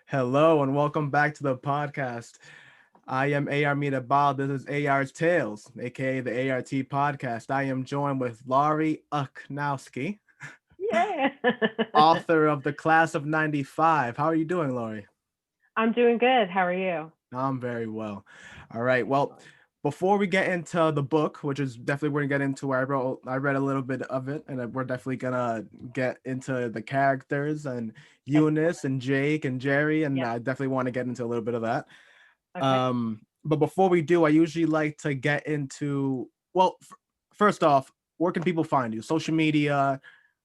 Hello and welcome back to the podcast. I am A.R. Ball. This is A.R.'s Tales, aka the A.R.T podcast. I am joined with Laurie Oknowsky, Yeah. author of The Class of 95. How are you doing, Laurie? I'm doing good. How are you? I'm very well. All right. Well, before we get into the book, which is definitely we're gonna get into, I read a little bit of it, and we're definitely gonna get into the characters and Eunice Excellent. and Jake and Jerry, and Yeah. I definitely want to get into a little bit of that. Okay. But before we do, I usually like to get into, first off, where can people find you? Social media,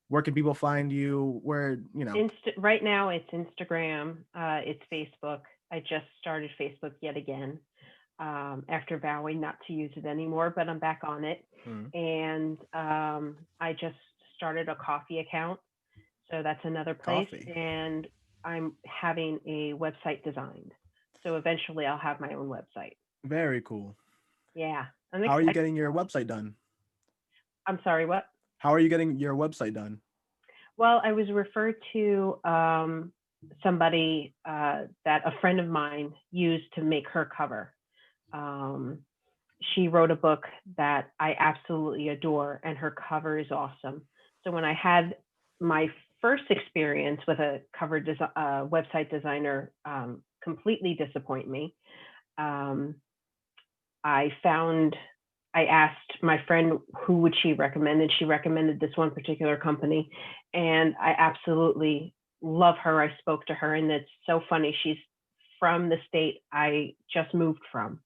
where can people find you? Right now it's Instagram. It's Facebook. I just started Facebook yet again after vowing not to use it anymore, but I'm back on it. Hmm, And I just started a coffee account. So that's another place. coffee. And I'm having a website designed. So eventually I'll have my own website. Very cool. Yeah. I'm How are you excited. getting your website done? I'm sorry, what? How are you getting your website done? Well, I was referred to somebody that a friend of mine used to make her cover. Um, she wrote a book that I absolutely adore, and her cover is awesome. So when I had my first experience with a website designer completely disappoint me, um, I found I asked my friend who would she recommend, and she recommended this one particular company, and I absolutely love her. I spoke to her, and it's so funny. She's from the state I just moved from.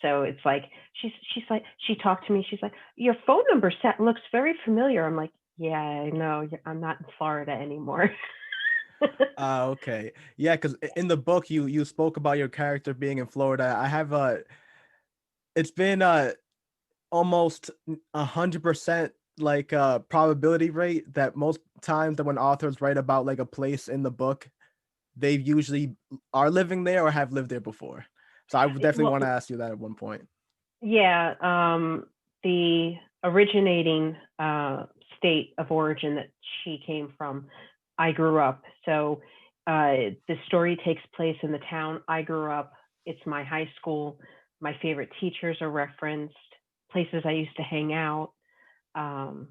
So it's like she's like she talked to me. She's like, your phone number set looks very familiar. I'm like, yeah, I know. I'm not in Florida anymore. Okay. Yeah, because in the book you spoke about your character being in Florida. I have it's been almost 100% like probability rate that most times that when authors write about like a place in the book, they usually are living there or have lived there before. So I would definitely Well, want to ask you that at one point. yeah, the originating state of origin that she came from, I grew up. So the story takes place in the town I grew up. It's my high school. My favorite teachers are referenced, places I used to hang out, um,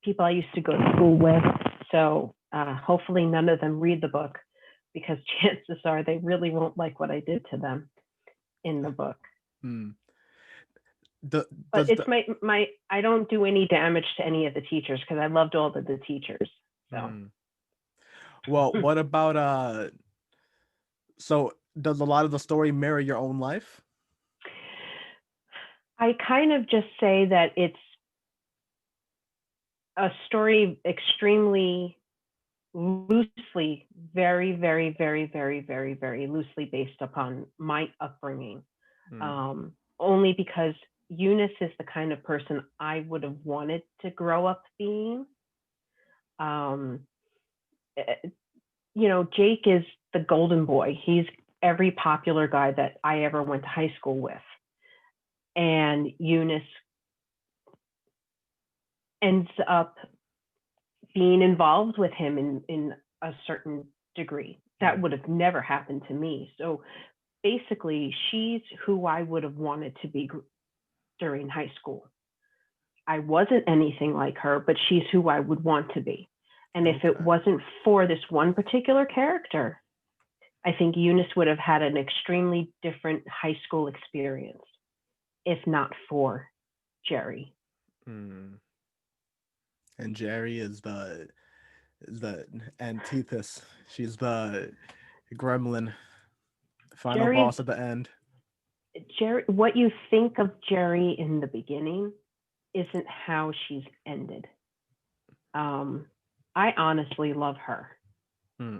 people I used to go to school with. So hopefully none of them read the book because chances are they really won't like what I did to them in the book. Hmm. The, But does it's the my I don't do any damage to any of the teachers because I loved all of the teachers. So hmm. Well, what about so does a lot of the story mirror your own life? I kind of just say that it's a story extremely loosely, very, very, very, very, very, very loosely based upon my upbringing. Hmm. Only because Eunice is the kind of person I would have wanted to grow up being. Um, eh, Jake is the golden boy. He's every popular guy that I ever went to high school with. And Eunice ends up being involved with him in a certain degree. That Hmm. would have never happened to me. So basically, she's who I would have wanted to be during high school. I wasn't anything like her, but she's who I would want to be. And if it Okay. wasn't for this one particular character, I think Eunice would have had an extremely different high school experience, if not for Jerry. Hmm. And Jerry is the antithesis. She's the gremlin, final Jerry's boss at the end. Jerry. What you think of Jerry in the beginning isn't how she's ended. Um, I honestly love her. Hmm.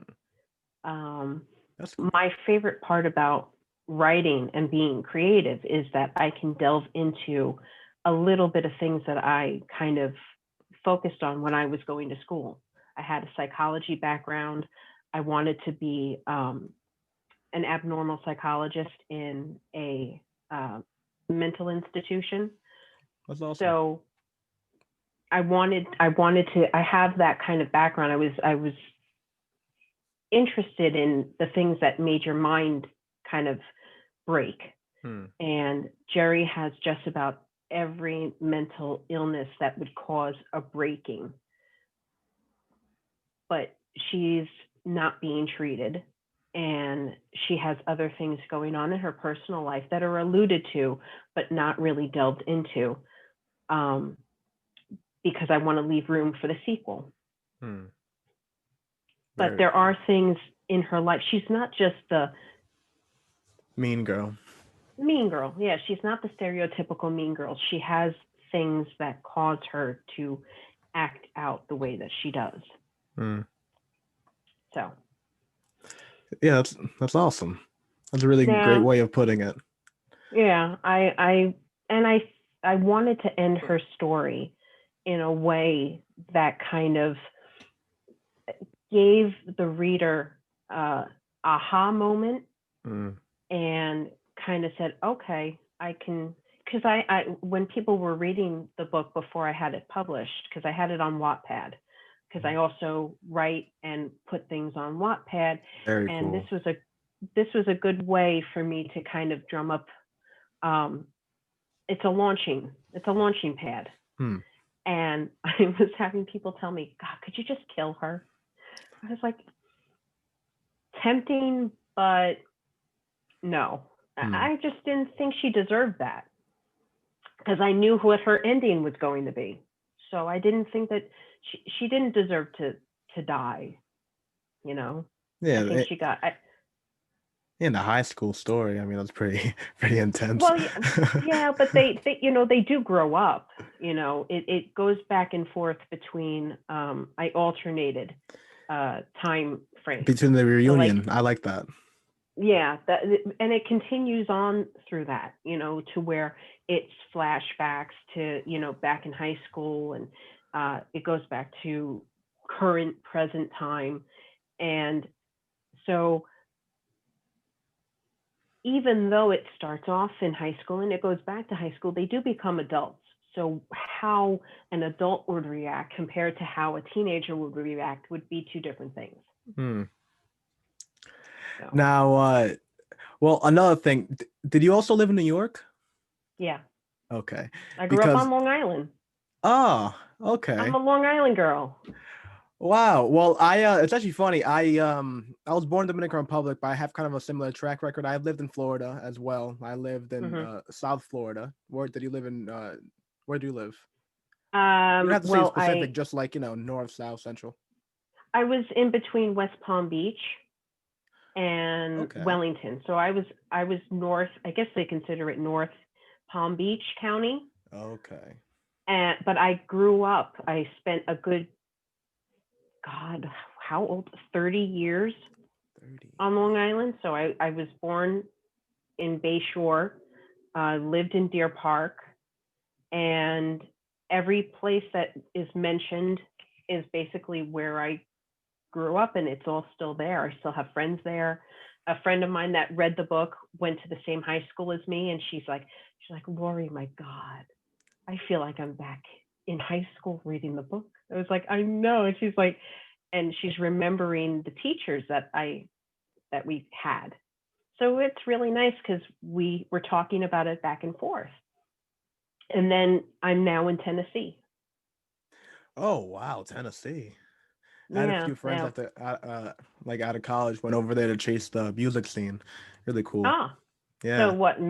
Um, That's cool. my favorite part about writing and being creative is that I can delve into a little bit of things that I kind of focused on when I was going to school. I had a psychology background. I wanted to be an abnormal psychologist in a uh, mental institution. That's awesome. So I wanted to I have that kind of background. I was interested in the things that made your mind kind of break. And Jerry has just about every mental illness that would cause a breaking, but she's not being treated, and she has other things going on in her personal life that are alluded to but not really delved into, because I want to leave room for the sequel. But there are things in her life. She's not just the mean girl. Yeah, she's not the stereotypical mean girl. She has things that cause her to act out the way that she does. So yeah, that's awesome. That's a really great way of putting it. Yeah, I wanted to end her story in a way that kind of gave the reader aha moment, and kind of said, okay, I can, because I when people were reading the book before I had it published, because I had it on Wattpad, because I also write and put things on Wattpad. Very and cool. This was a good way for me to kind of drum up. It's a launching pad. And I was having people tell me, God, could you just kill her? I was like, tempting, but no. I just didn't think she deserved that, because I knew what her ending was going to be. So I didn't think that she didn't deserve to die, you know? Yeah. I think she got... in the high school story, I mean, that's pretty intense. Well, yeah, but they they do grow up. It goes back and forth between. I alternated time frame between the reunion. So I like that. Yeah, and it continues on through that, to where it's flashbacks to back in high school, and it goes back to current present time, and so. Even though it starts off in high school and it goes back to high school, they do become adults. So how an adult would react compared to how a teenager would react would be two different things. So. Now, well, another thing, did you also live in New York? Yeah. Okay. I grew up on Long Island. Oh, okay. I'm a Long Island girl. Wow. Well, it's actually funny. I was born in the Dominican Republic, but I have kind of a similar track record. I've lived in Florida as well. I lived in South Florida. Where did you live in? Where do you live? You don't have to say specific, just like north, south, central. I was in between West Palm Beach and Wellington, so I was north. I guess they consider it North Palm Beach County. Okay. But I grew up. I spent a good, God, how old? 30 years on Long Island. So I was born in Bayshore, lived in Deer Park, and every place that is mentioned is basically where I grew up, and it's all still there. I still have friends there. A friend of mine that read the book went to the same high school as me, and she's like, Laurie, my God, I feel like I'm back in high school reading the book. I was like, I know. And she's like, and she's remembering the teachers that we had. So it's really nice because we were talking about it back and forth. And then I'm now in Tennessee. Oh, wow. Tennessee. I had a few friends out of college, went over there to chase the music scene. Really cool. Ah. Yeah. So what,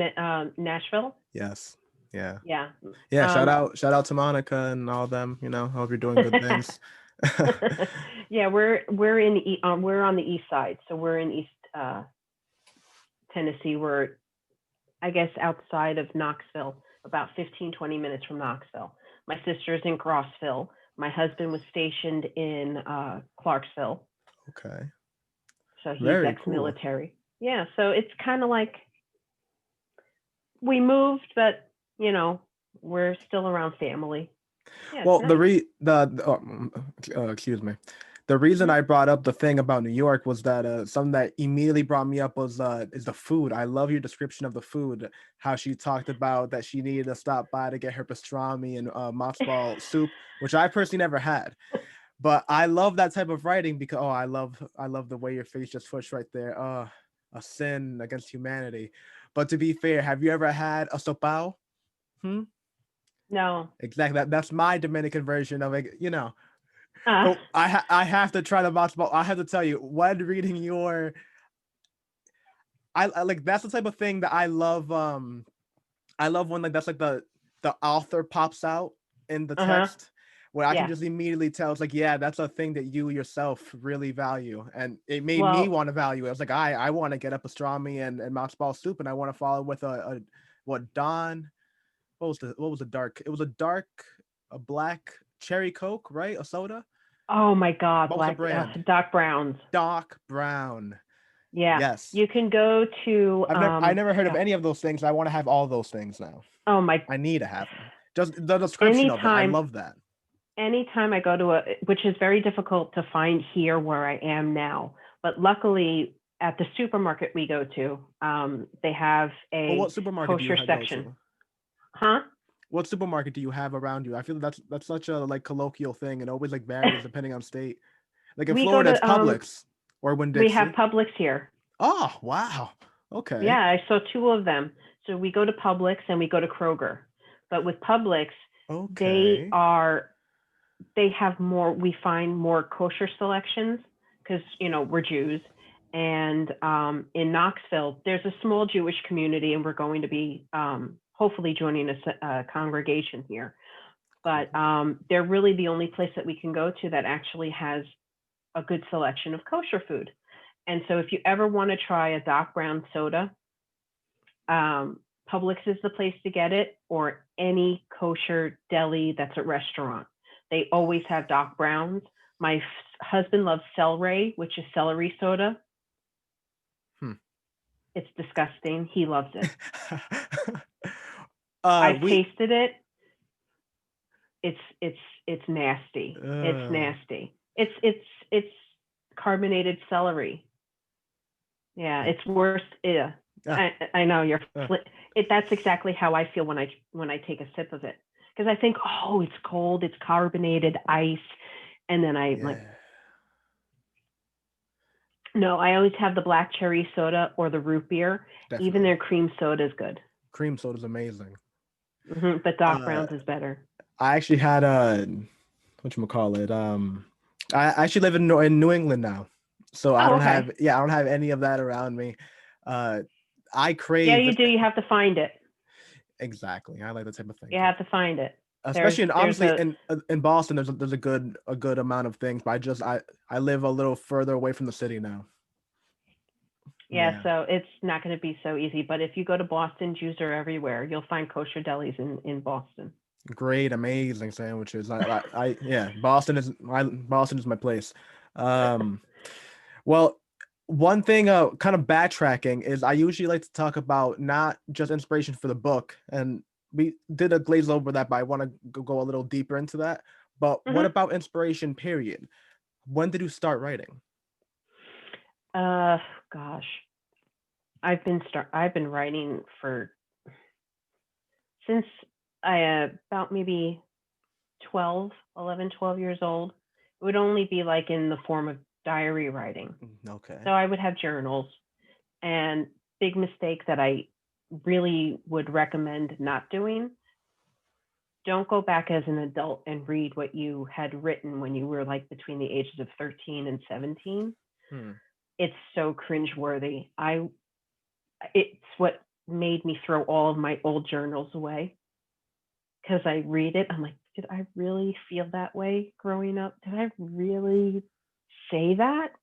Nashville? Yes. Yeah. Yeah. Yeah. Shout out to Monica and all them. Hope you're doing good things. Yeah, we're on the east side, so we're in East Tennessee. We're, I guess, outside of Knoxville, about 15-20 minutes from Knoxville. My sister's in Crossville. My husband was stationed in Clarksville. Okay. So he's ex-military. Cool. Yeah, so it's kind of like we moved, but we're still around family. Yeah, well, nice. Excuse me. The reason I brought up the thing about New York was that something that immediately brought me up was is the food. I love your description of the food. How she talked about that she needed to stop by to get her pastrami and matzo ball soup, which I personally never had. But I love that type of writing because I love the way your face just twitched right there. A sin against humanity. But to be fair, have you ever had a sopao? Hmm? No. Exactly. That's my Dominican version of it, you know. Uh, But I have to try the matzo ball. I have to tell you, when reading your I like that's the type of thing that I love. I love when like that's like the author pops out in the uh-huh. text where I can Yeah. just immediately tell it's like, yeah, that's a thing that you yourself really value. And it made me Well, want to value it. I was like, I want to get up pastrami and matzo ball soup and I want to follow with a what Don what was the dark? It was a black cherry Coke, right? A soda. oh my God, What was the Black brand? Doc Brown's. Doc Brown. Yeah. Yes. You can go to I never heard of yeah. any of those things. I want to have all those things now. Oh my, I need to have them. Just the description of it. I anytime love that. anytime I go to which is very difficult to find here where I am now, but luckily at the supermarket we go to, they have Well, a what supermarket do you kosher go section. to? Huh? What supermarket do you have around you? I feel that's such a like colloquial thing and always like varies depending on state. Like in We go Florida, it's to Publix or we have Winn-Dixie. Publix here. Oh, wow. Okay. Yeah, I saw two of them. So we go to Publix and we go to Kroger. But with Publix, they Okay. are they have more, we find more kosher selections because we're Jews. And in Knoxville there's a small Jewish community and we're going to be hopefully joining a congregation here, Cool. but they're really the only place that we can go to that actually has a good selection of kosher food. And so if you ever want to try a Doc Brown soda, Publix is the place to get it, or any kosher deli that's a restaurant. They always have Doc Browns. My husband loves Celery, which is celery soda. Hmm. It's disgusting. He loves it. I've We tasted it. It's nasty. It's uh, nasty. It's carbonated celery. Yeah, it's worse. Yeah, uh, I know you're. uh, That's exactly how I feel when I take a sip of it, because I think, oh, it's cold, it's carbonated ice, and then I'm like, yeah, no, I always have the black cherry soda or the root beer. Even definitely. their cream soda is good. Cream soda is amazing. But Doc Uh, Brown's is better. I actually had a whatchamacallit. I actually live in New England now, so Oh, okay. I don't have any of that around me. Uh, I Yeah, crave you do. You have to find it. exactly. I like that type of You thinking, have to find it. especially in There's honestly a in Boston. There's a good amount of things, but I live a little further away from the city now. Yeah, Yeah, so it's not going to be so easy. But if you go to Boston, Jews are everywhere. You'll find kosher delis in Boston. great, amazing sandwiches. Yeah, Boston is my place. Um, Well, one thing, kind of backtracking is I usually like to talk about not just inspiration for the book, and we did a glaze over that, but I want to go a little deeper into that. But what Hmm. about inspiration, period? When did you start writing? Uh, gosh, I've been writing for since I about maybe 12 years old. It would only be like in the form of diary writing. Okay. So I would have journals, and big mistake that I really would recommend not doing. Don't go back as an adult and read what you had written when you were like between the ages of 13 and 17. Hmm. It's so cringeworthy. It's what made me throw all of my old journals away, because I read it. I'm like, did I really feel that way growing up? Did I really say that?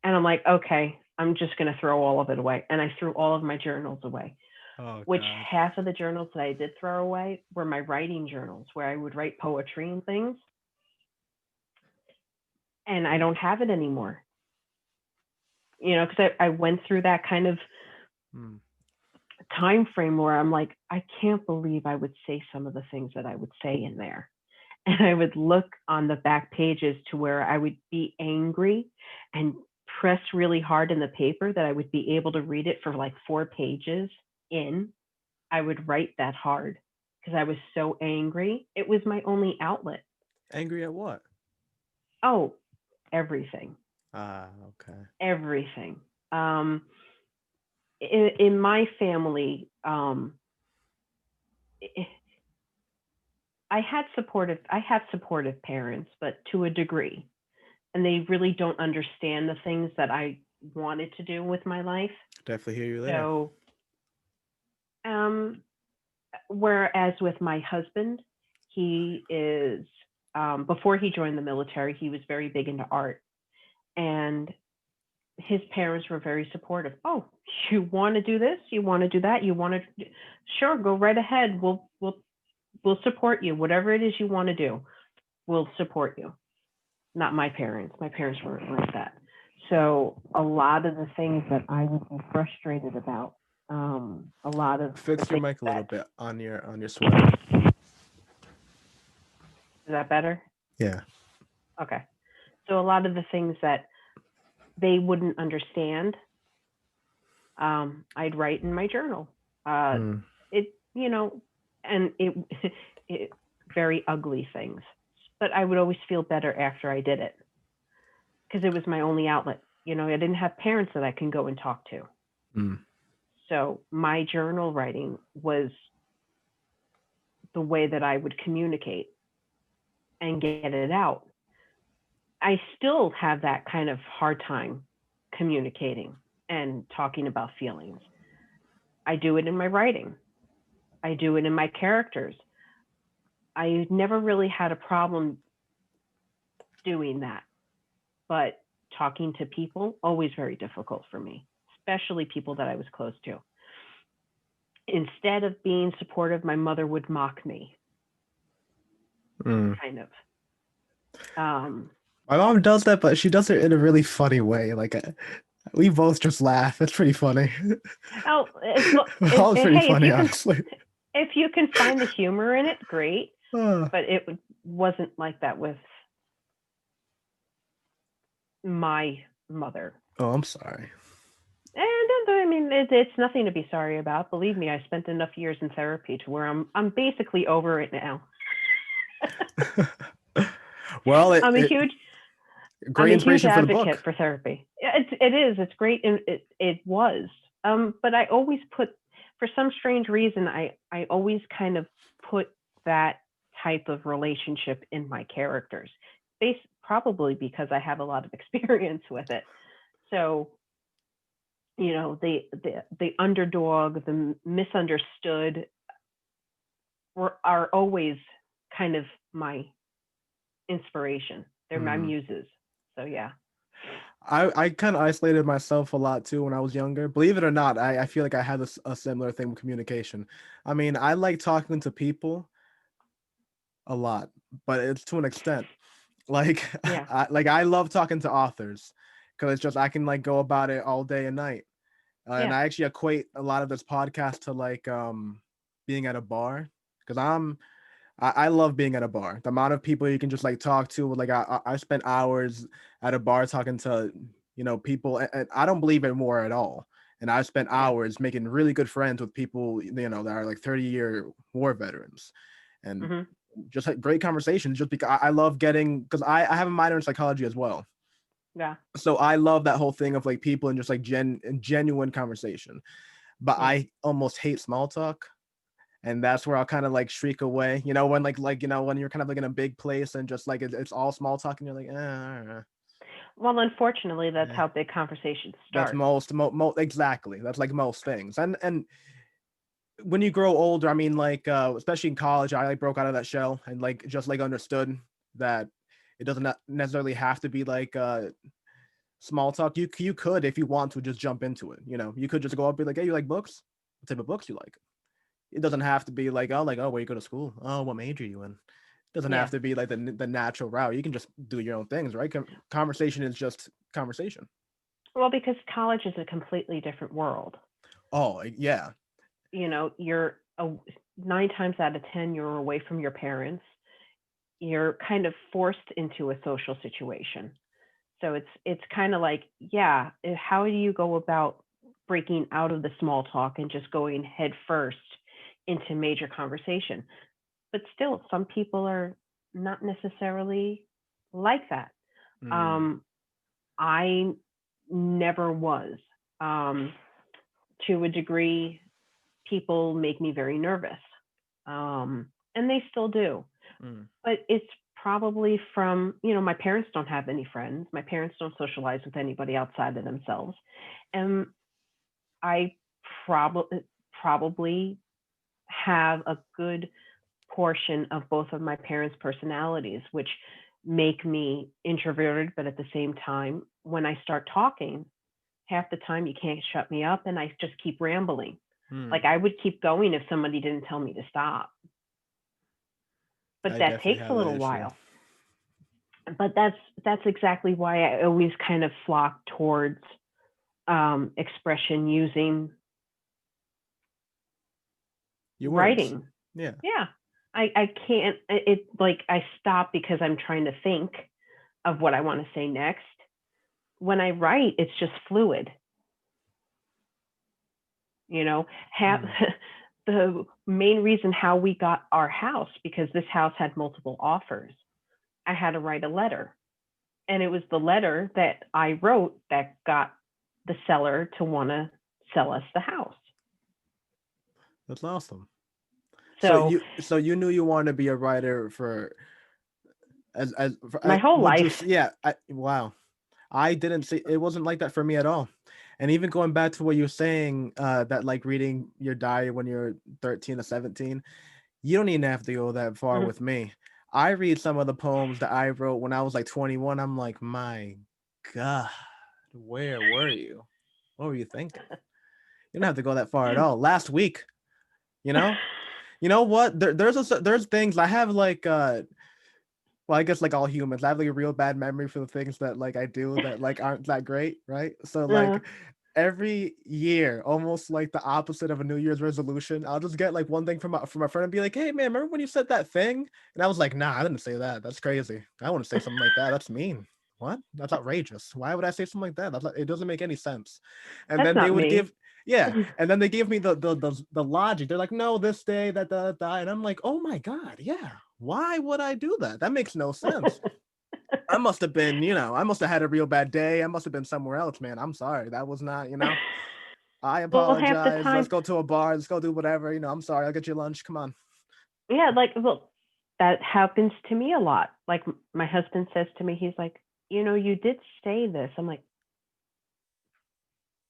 And I'm like, okay, I'm just going to throw all of it away. And I threw all of my journals away, Oh which God. half of the journals that I did throw away were my writing journals where I would write poetry and things. And I don't have it anymore, because I went through that kind of Hmm. time frame where I'm like, I can't believe I would say some of the things that I would say in there. And I would look on the back pages to where I would be angry and press really hard in the paper that I would be able to read it for like 4 pages in. I would write that hard because I was so angry. It was my only outlet. Angry at what? Oh, everything, Okay. everything. Um, in my family, I I have supportive parents, but to a degree, and they really don't understand the things that I wanted to do with my life. Definitely hear you there. So, um, whereas with my husband, he is, before he joined the military, he was very big into art, and his parents were very supportive. Oh, you want to do this? You want to do that? You want to? Sure, go right ahead. We'll support you. Whatever it is you want to do, we'll support you. Not my parents. My parents weren't like that. So a lot of the things that I would be frustrated about, a lot of the Fix your things mic a little that, bit on your sweater. is that better? Yeah. Okay. So a lot of the things that they wouldn't understand, I'd write in my journal. Mm. It, and it, it, very ugly things, but I would always feel better after I did it because it was my only outlet. I didn't have parents that I can go and talk to. Mm. So my journal writing was the way that I would communicate and get it out. I still have that kind of hard time communicating and talking about feelings. I do it in my writing. I do it in my characters. I never really had a problem doing that, but talking to people, always very difficult for me, especially people that I was close to. Instead of being supportive, my mother would mock me, Mm. kind of. Um, My mom does that, but she does it in a really funny way. Like we both just laugh. It's pretty funny. oh, My mom's pretty hey, funny, honestly. if you can find the humor in it, great. Oh, But it wasn't like that with my mother. oh, I'm sorry. And I mean, it's nothing to be sorry about. Believe me, I spent enough years in therapy to where I'm basically over it now. Well, I'm a it huge I'm great a huge inspiration for the advocate book. for therapy. It is. It's great, and it was. But I always put, for some strange reason, I always kind of put that type of relationship in my characters, based probably because I have a lot of experience with it. So the underdog, the misunderstood, are always kind of my inspiration. They're my Hmm. muses. So yeah. I kind of isolated myself a lot too when I was younger. Believe it or not, I feel like I had a similar thing with communication. I mean, I like talking to people a lot, but it's to an extent. Like Yeah. I love talking to authors because it's just I can like go about it all day and night. And Yeah. I actually equate a lot of this podcast to like being at a bar because I love being at a bar. The amount of people you can just like talk to, like I spent hours at a bar talking to people, and I don't believe in war at all. And I spent Yeah. hours making really good friends with people that are like 30-year war veterans, and Hmm. just like great conversations. Just because I love getting because I have a minor in psychology as well, Yeah. so I love that whole thing of like people and just like genuine conversation. But Yeah. I almost hate small talk, and that's where I'll kind of like shriek away. When when you're kind of like in a big place and just like it's all small talk, and you're like, Well, unfortunately, that's eh. how big conversations That's start. exactly. That's like most things, and when you grow older, I mean, like especially in college, I like broke out of that shell and like just like understood that it doesn't necessarily have to be like small talk. You could, if you want to, just jump into it. You could just go up and be like, hey, you like books? What type of books you like? It doesn't have to be like, oh, where you go to school? Oh, what major you in? It doesn't have Yeah. to be like the natural route. You can just do your own things, right? Conversation is just conversation. Well, because college is a completely different world. Oh, yeah. You're 9 times out of 10, you're away from your parents. You're kind of forced into a social situation. So it's kind of like, yeah, how do you go about breaking out of the small talk and just going head first into major conversation? But still, some people are not necessarily like that. Mm. I never was. To a degree, people make me very nervous, and they still do. Mm. But it's probably from, my parents don't have any friends. My parents don't socialize with anybody outside of themselves. And I probably have a good portion of both of my parents' personalities, which make me introverted, but at the same time, when I start talking, half the time you can't shut me up and I just keep rambling. Mm. Like I would keep going if somebody didn't tell me to stop. But I that definitely takes a have that little issue. while. But that's exactly why I always kind of flock towards expression using Your words. writing. Yeah. Yeah. I can't, it like I stop because I'm trying to think of what I want to say next. When I write, it's just fluid. Have Mm. the main reason how we got our house, because this house had multiple offers. I had to write a letter. And it was the letter that I wrote that got the seller to want to sell us the house. That's awesome. So So you knew you wanted to be a writer for my whole would you life. yeah, wow. I didn't see it wasn't like that for me at all. And even going back to what you're saying, that like reading your diary when you're 13 or 17, you don't even have to go that far Mhm. with me. I read some of the poems that I wrote when I was like 21. I'm like, my God, where were you? What were you thinking? You don't have to go that far at all. Last week, you know? You know what? There's things I have like well, I guess like all humans, I have like a real bad memory for the things that like I do that like aren't that great, right? So uh, like every year, almost like the opposite of a New Year's resolution, I'll just get like one thing from a friend and be like, "Hey man, remember when you said that thing?" And I was like, "Nah, I didn't say that. That's crazy. I want to say something like that. That's mean. What? That's outrageous. Why would I say something like that? It doesn't make any sense." And that's then they not would me. give yeah, and then they give me the logic. They're like, "No, this day, that," and I'm like, "Oh my God, yeah. Why would I do that? That makes no sense." I must have been, I must have had a real bad day. I must have been somewhere else, man. I'm sorry. That was not, I Well, half the apologize. Let's time, go to a bar. Let's go do whatever. I'm sorry. I'll get you lunch. Come on. yeah, like, well, that happens to me a lot. Like my husband says to me, he's like, you did say this. I'm like,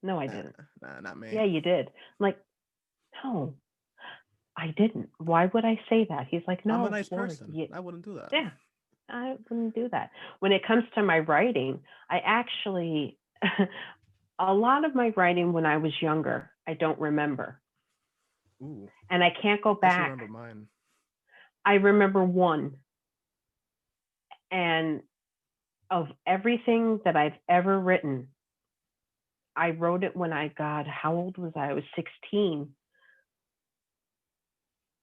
no, I Nah, didn't. nah, not me. Yeah, you did. I'm like, no, I didn't. Why would I say that? He's like, I'm a no, nice Laurie, person. I wouldn't do that. yeah, I wouldn't do that. When it comes to my writing, I actually, a lot of my writing when I was younger, I don't remember. Ooh, And I can't go I actually back. remember mine. I remember one. And of everything that I've ever written, I wrote it when God, how old was I? I was 16.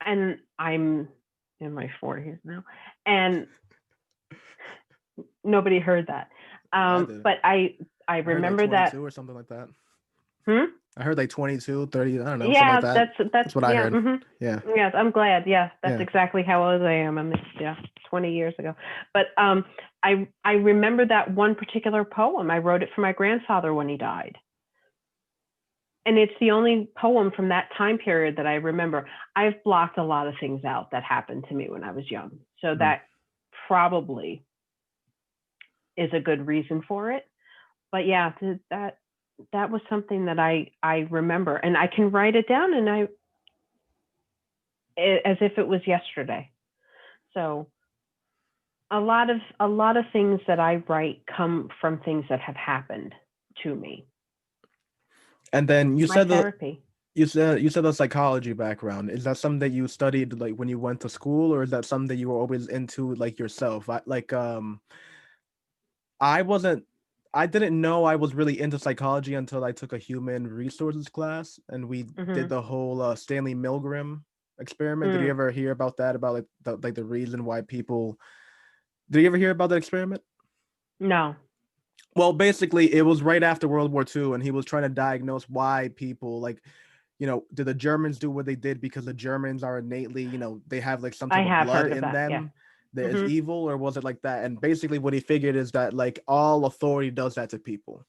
And I'm in my 40s now. And nobody heard that. I did. But I I heard like remember that. 22 or something like that. Hmm? I heard like 22, 30. I don't know, something like Yeah, that. that's That's what I yeah. heard. Hmm. Yeah. Yes, I'm glad. Yeah, that's Yeah. exactly how old I am. Yeah, 20 years ago. But I remember that one particular poem. I wrote it for my grandfather when he died, and it's the only poem from that time period that I remember. I've blocked a lot of things out that happened to me when I was young, so Mm. that probably is a good reason for it. But yeah, that was something that I remember, and I can write it down, and as if it was yesterday. So a lot of things that I write come from things that have happened to me. And then My therapy. you said a psychology background. Is that something that you studied like when you went to school, or is that something that you were always into like yourself? I wasn't I didn't know I was really into psychology until I took a human resources class and we did Mm-hmm. the whole Stanley Milgram experiment. Did you Mm, ever hear about that? About like the reason why people did you ever hear about that experiment? no. Well, basically, it was right after World War II, and he was trying to diagnose why people like, did the Germans do what they did because the Germans are innately, they have like some I type of have blood heard of in that. Yeah. them, that is Mm-hmm. evil, or was it like that? And basically what he figured is that like all authority does that to people.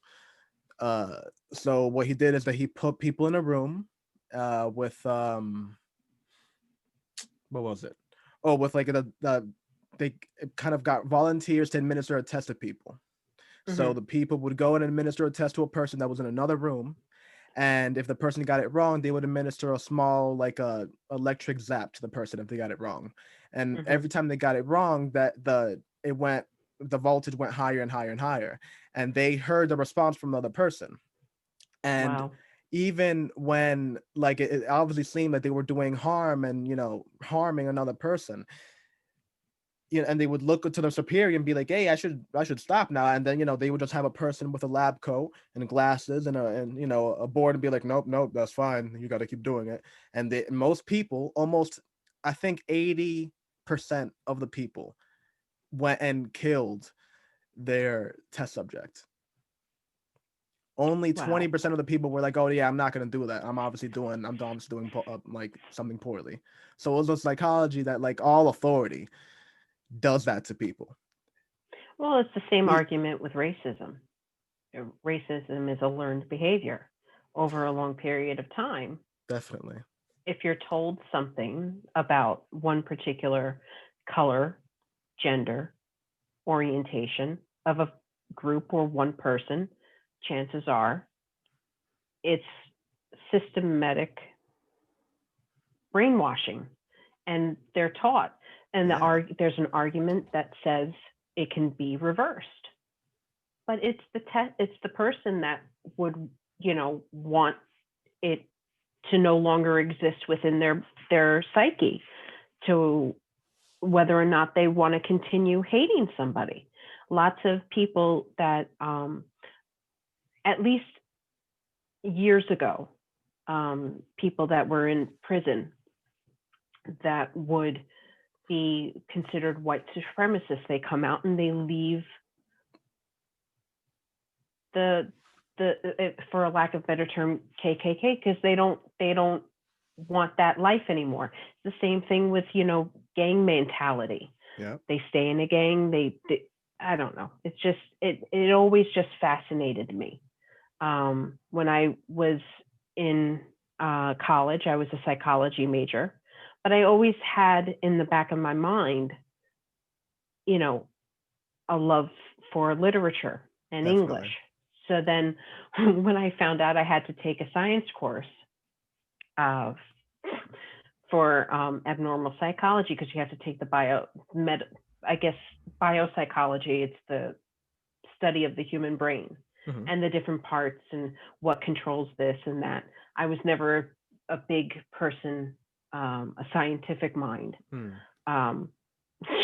uh so what he did is that he put people in a room with what was it? Oh, with like the they kind of got volunteers to administer a test to people. So Mm-hmm. the people would go and administer a test to a person that was in another room, and if the person got it wrong, they would administer a small like a electric zap to the person if they got it wrong. And Mm-hmm. every time they got it wrong, that the voltage went higher and higher and higher, and they heard the response from the other person. And Wow. even when like it obviously seemed like they were doing harm and harming another person, and they would look to their superior and be like, "Hey, I should stop now." And then they would just have a person with a lab coat and glasses and a board and be like, "Nope, nope, that's fine. You got to keep doing it." And most people, almost, I think 80% of the people went and killed their test subject. Only Wow. 20% of the people were like, "Oh yeah, I'm not gonna do that. I'm obviously doing like something poorly." So it was a psychology that like all authority does that to people. Well, it's the same E- argument with racism. Racism is a learned behavior over a long period of time. Definitely. If you're told something about one particular color, gender, orientation of a group or one person, chances are it's systematic brainwashing, and they're taught. And Yeah. there's an argument that says it can be reversed, but it's the person that would want it to no longer exist within their psyche, to whether or not they want to continue hating somebody. Lots of people that at least years ago, people that were in prison that would be considered white supremacists, they come out and they leave the for a lack of better term, KKK, because they don't want that life anymore. It's the same thing with gang mentality. Yeah. They stay in a gang. They I don't know. It's just it always just fascinated me. When I was in college, I was a psychology major, but I always had in the back of my mind, you know, a love for literature and English. Definitely. So then when I found out I had to take a science course uh, for abnormal psychology, because you have to take the I guess biopsychology, it's the study of the human brain Hmm. and the different parts and what controls this and that. I was never a big person, a scientific mind. Hmm. Um,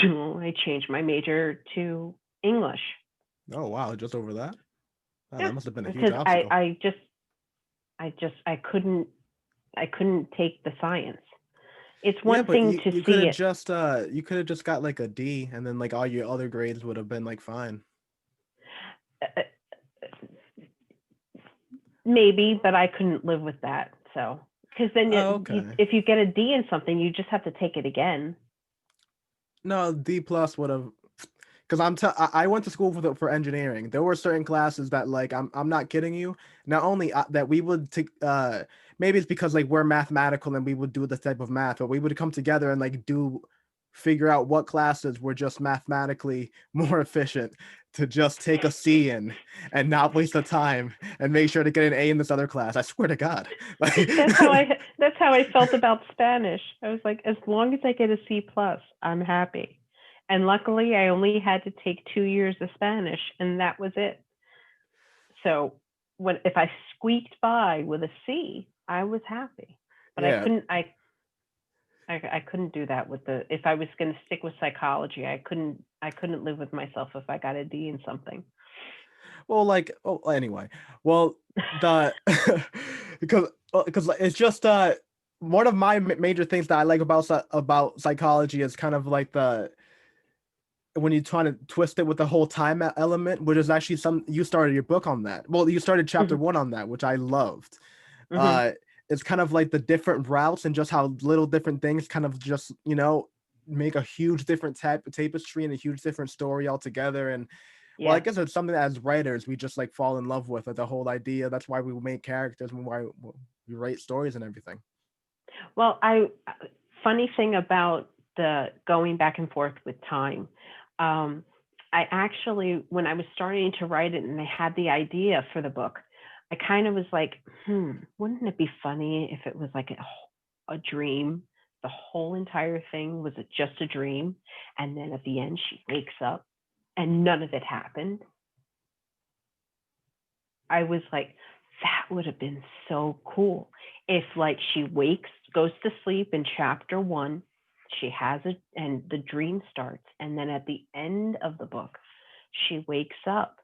so I changed my major to English. Oh wow, just over that. Oh, Yeah, that must have been a huge because obstacle. I couldn't take the science. It's Yeah, one but thing you to you could see have it. just got like a D, and then like all your other grades would have been like fine. uh, Maybe, but I couldn't live with that. So, because then Oh, okay. if you get a D in something, you just have to take it again. No, D plus would have, because I went to school for engineering. There were certain classes that like I'm not kidding you. Not only that we would take maybe it's because like we're mathematical and we would do this type of math, but we would come together and like figure out what classes were just mathematically more efficient to just take a C in and not waste the time and make sure to get an A in this other class. I swear to God. Like That's how I felt about Spanish. I was like, as long as I get a C plus, I'm happy. And luckily, I only had to take 2 years of Spanish, and that was it. So if I squeaked by with a C, I was happy. But yeah. I couldn't do that with the if I was going to stick with psychology. I couldn't live with myself if I got a D in something. Well, like, oh, anyway, well, the because it's just one of my major things that I like about psychology is kind of like the when you're trying to twist it with the whole time element, which is actually some you started your book on that. Well, you started chapter Mm-hmm. one on that, which I loved. Mm-hmm. Uh, it's kind of like the different routes and just how little different things kind of just make a huge different tapestry and a huge different story altogether. And well, I Yeah. guess it's something that as writers we just like fall in love with, like the whole idea. That's why we make characters and why we write stories and everything. Well, funny thing about the going back and forth with time. Um, I actually, when I was starting to write it and I had the idea for the book, I kind of was like, wouldn't it be funny if it was like a dream? The whole entire thing was just a dream. And then at the end, she wakes up and none of it happened. I was like, that would have been so cool if like she goes to sleep in chapter 1, she has it and the dream starts. And then at the end of the book, she wakes up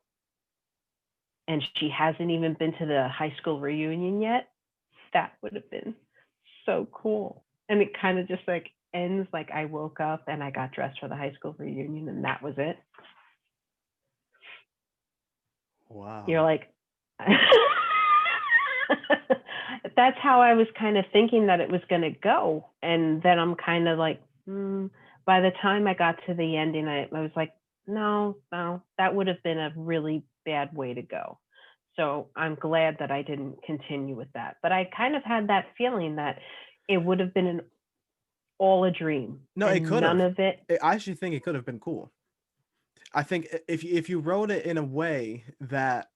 and she hasn't even been to the high school reunion yet. That would have been so cool. And it kind of just like ends like I woke up and I got dressed for the high school reunion and that was it. You're Wow. like, that's how I was kind of thinking that it was going to go. And then I'm kind of like, by the time I got to the ending, I was like, no, that would have been a really bad way to go. So I'm glad that I didn't continue with that. But I kind of had that feeling that it would have been all a dream. No, it And could none have. of it. I actually think it could have been cool. I think if you wrote it in a way that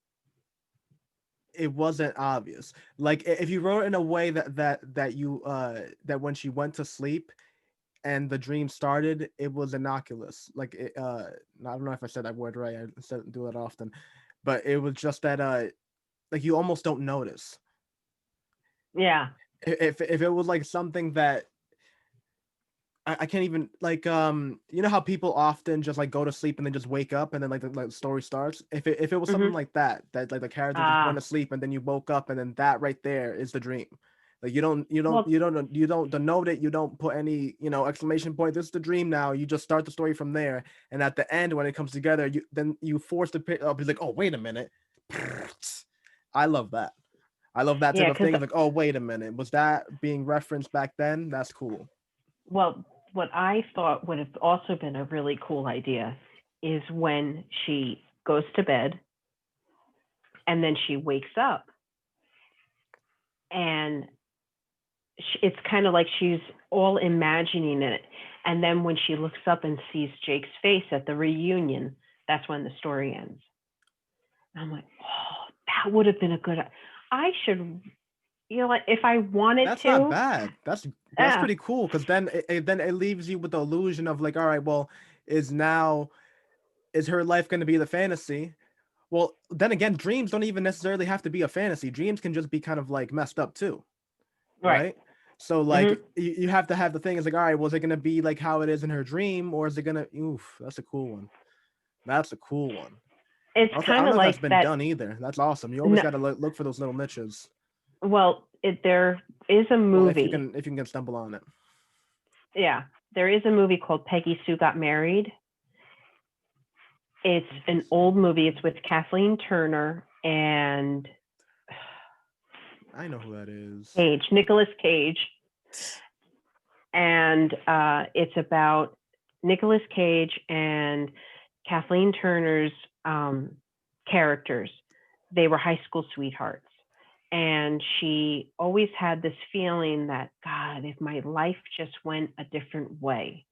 it wasn't obvious, like if you wrote it in a way that when she went to sleep and the dream started, it was innocuous. Like I don't know if I said that word right. I do it often, but it was just that like you almost don't notice. Yeah. If it was like something that I can't even like you know how people often just like go to sleep and then just wake up and then like the story starts. If it was something Mm-hmm. like that like the character just went to sleep and then you woke up and then that right there is the dream. Like Well, you don't denote it, you don't put any, you know, exclamation point, this is the dream now. You just start the story from there. And at the end when it comes together, you force the pick up. It's like, oh wait a minute. I love that. I love that type yeah, of because thing. It's like, oh wait a minute. Was that being referenced back then? That's cool. well, what I thought would have also been a really cool idea is when she goes to bed and then she wakes up and it's kind of like she's all imagining it. And then when she looks up and sees Jake's face at the reunion, that's when the story ends. I'm like, oh, that would have been a good. I should, like if I wanted That's not to, bad. That's yeah. pretty cool because then it leaves you with the illusion of like, all right, well, is now is her life going to be the fantasy? Well, then again, dreams don't even necessarily have to be a fantasy. Dreams can just be kind of like messed up too, Right. right? So like Mm-hmm. you have to have the thing is like, all right, was it going to be like how it is in her dream, or is it going to? Oof, that's a cool one. That's a cool one. It's I kind don't of know if that's like been that. done either. That's awesome. You always No, got to look for those little niches. well, there is a Well, movie. if you can stumble on it. Yeah, there is a movie called Peggy Sue Got Married. It's an old movie. It's with Kathleen Turner and I know who that is. Nicolas Cage. And it's about Nicolas Cage and Kathleen Turner's characters. They were high school sweethearts. And she always had this feeling that, God, if my life just went a different way,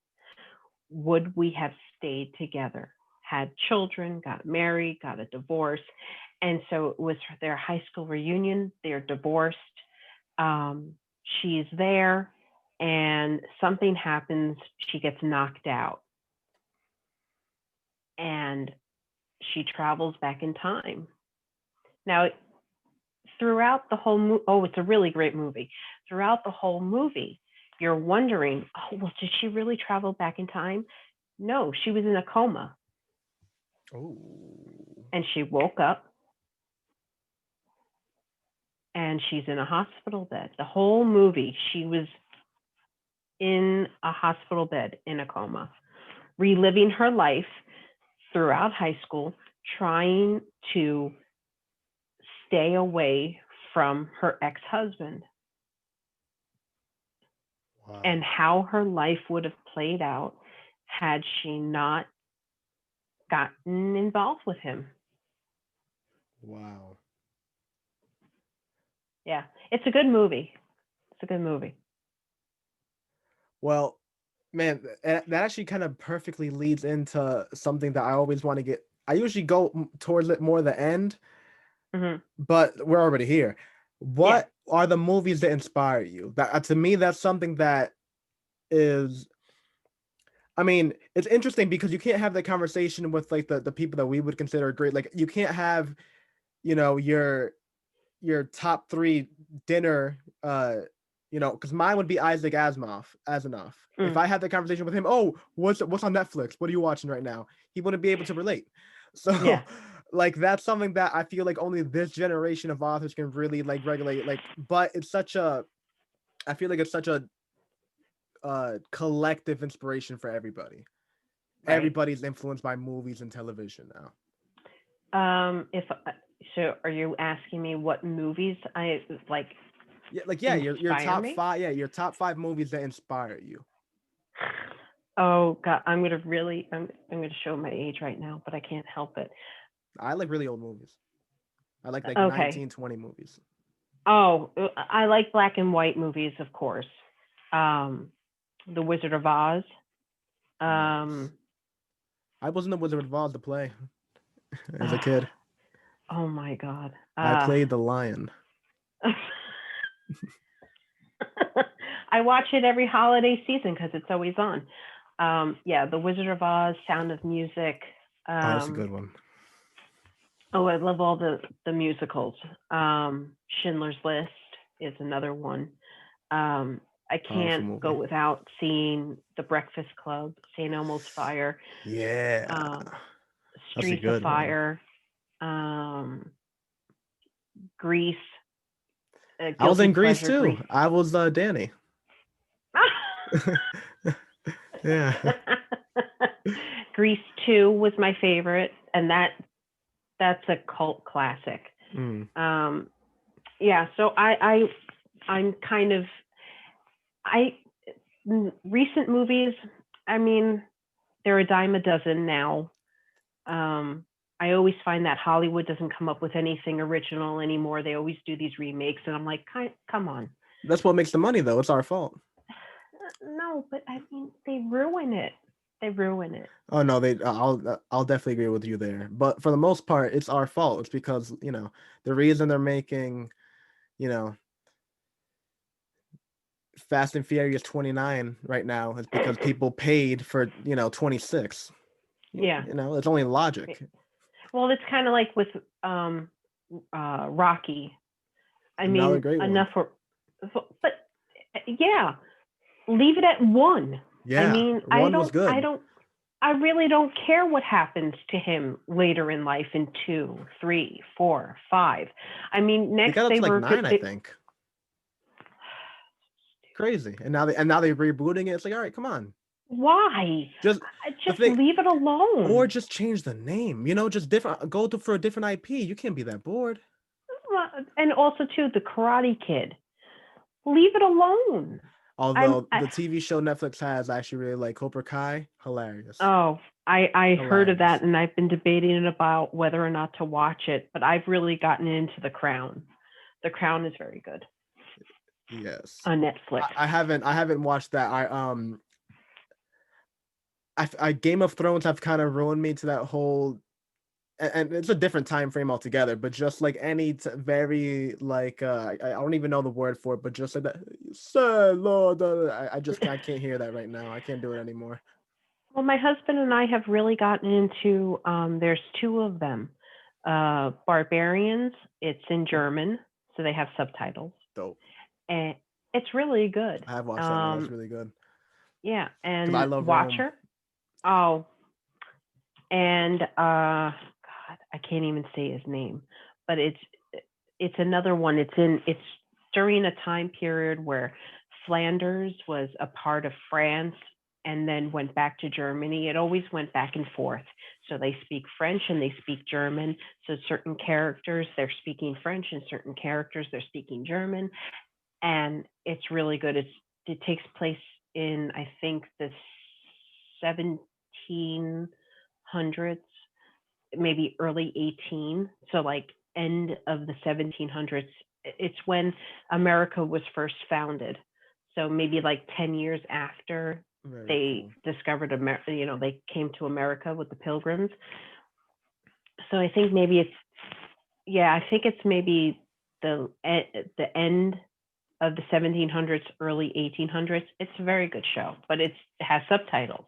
would we have stayed together, had children, got married, got a divorce? And so it was their high school reunion. They're divorced. She's there and something happens. She gets knocked out and she travels back in time. Now, throughout the whole it's a really great movie. Throughout the whole movie, you're wondering, oh, well, did she really travel back in time? No, she was in a coma. Oh. And she woke up and she's in a hospital bed. The whole movie, she was in a hospital bed in a coma, reliving her life throughout high school, trying to stay away from her ex-husband. and Wow. how her life would have played out had she not gotten involved with him. Wow. Yeah, it's a good movie. It's a good movie. Well, man, that actually kind of perfectly leads into something that I always want to get. I usually go towards it more the end, Hmm. but we're already here. Yeah. What are the movies that inspire you? That to me, that's something that is. I mean, it's interesting because you can't have that conversation with like the people that we would consider great. Like you can't have, your top three dinner, because mine would be Isaac Asimov. If Mm. I had the conversation with him, oh, what's on Netflix? What are you watching right now? He wouldn't be able to relate. So Yeah. like that's something that I feel like only this generation of authors can really like regulate. Like, but it's such a I feel like it's such a collective inspiration for everybody. Right. Everybody's influenced by movies and television now. If so, are you asking me what movies I like Yeah, like yeah, your inspire top me? five, yeah, your top five movies that inspire you. Oh God, I'm gonna show my age right now, but I can't help it. I like really old movies. I like Okay. 1920 movies. Oh, I like black and white movies, of course. Um, The Wizard of Oz. Nice. Um, I wasn't the Wizard of Oz to play as a uh, kid. oh my God. I played the lion. I watch it every holiday season because it's always on. Yeah, The Wizard of Oz, Sound of Music. Oh, that's a Um, good one. oh, I love all the musicals. Schindler's List is another one. I Powerful can't go movie. without seeing The Breakfast Club, St. Elmo's Fire, Yeah, um, that's a Streets of good one. Fire, um, Grease, I was Guilty in Greece Pleasure, too. Grease. I was Danny. Yeah. Grease 2 was my favorite, and that's a cult classic. Mm. Um, yeah, so I'm kind of I recent movies. I mean, they're a dime a dozen now. Um, I always find that Hollywood doesn't come up with anything original anymore. They always do these remakes, and I'm like, come on. That's what makes the money, though. It's our fault. No, but I mean, they ruin it. They ruin it. Oh no, I'll definitely agree with you there. But for the most part, it's our fault. It's because the reason they're making you know Fast and Furious 29 right now is because people paid for 26. Yeah. It's only logic. Well, it's kind of like with Rocky. I Another mean, great one. enough for, but yeah, leave it at one. I Yeah, mean, one was good. I really don't care what happens to him later in life in 2, 3, 4, 5. I mean, They next got up they to like were good. 9, I think. Crazy. And now they're rebooting it. It's like, all right, come on. Why? Just the Just thing, leave it or alone. just change the name. Just different. For a different IP. You can't be that bored. And also too, the Karate Kid. Leave it alone. Although the TV show Netflix has, I actually really like Cobra Kai. Hilarious. Oh, I heard of Hilarious. that, and I've been debating about whether or not to watch it, but I've really gotten into The Crown. The Crown is very good Yes. on Netflix. I haven't watched that. Game of Thrones have kind of ruined me to that whole, and it's a different time frame altogether, but just like any very like I don't even know the word for it, but just like that, say Lord, I can't hear that right now. I can't do it anymore. Well, my husband and I have really gotten into, there's two of them. Barbarians, it's in German, so they have subtitles. Dope. And it's really good. I have watched that one. That's really good. Yeah, Because I and love Rome. Watcher. Oh, and God, I can't even say his name, but it's another one. It's during a time period where Flanders was a part of France and then went back to Germany. It always went back and forth. So they speak French and they speak German. So certain characters they're speaking French and certain characters they're speaking German. And it's really good. it takes place in, I think, the 1700s, maybe early 18. So like end of the 1700s. It's when America was first founded. So maybe like 10 years after Very they cool. discovered America, they came to America with the Pilgrims. So I think maybe I think it's maybe the end of the 1700s, early 1800s. It's a very good show, but it has subtitles.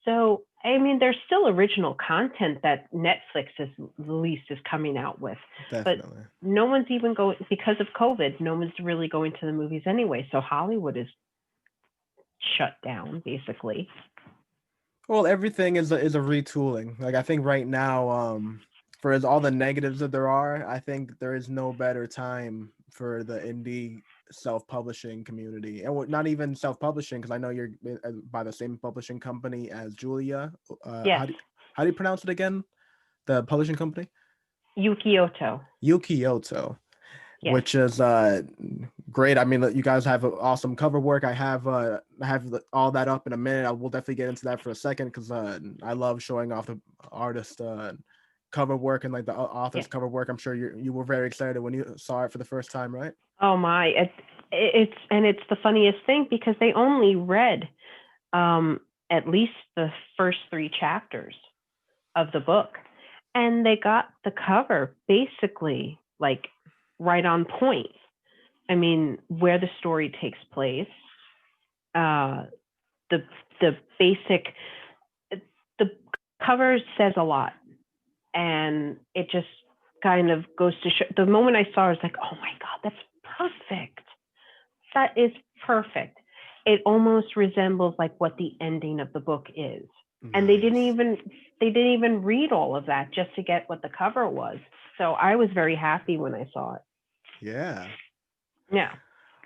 So, I mean, there's still original content that Netflix is coming out with, but Definitely. no one's even going, because of COVID, no one's really going to the movies anyway. So Hollywood is shut down, basically. Well, everything is a retooling. Like I think right now, for as all the negatives that there are, I think there is no better time for the indie self-publishing community, and not even self-publishing, because I know you're by the same publishing company as Julia. Yes, How do you pronounce it again? The publishing company? Yuki Oto. Yuki Oto, Yes. which is great. I mean, you guys have awesome cover work. I have all that up in a minute. I will definitely get into that for a second, because I love showing off the artist cover work and like the author's Yeah. cover work. I'm sure you were very excited when you saw it for the first time, right? Oh my! It's the funniest thing because they only read at least the first 3 chapters of the book, and they got the cover basically like right on point. I mean, where the story takes place, uh, the the basic, the cover says a lot, and it just kind of goes to show. The moment I saw it, I was like, oh my god, that's perfect. That is perfect. It almost resembles like what the ending of the book is. And Nice. they didn't even read all of that just to get what the cover was. So I was very happy when I saw it. Yeah. Yeah.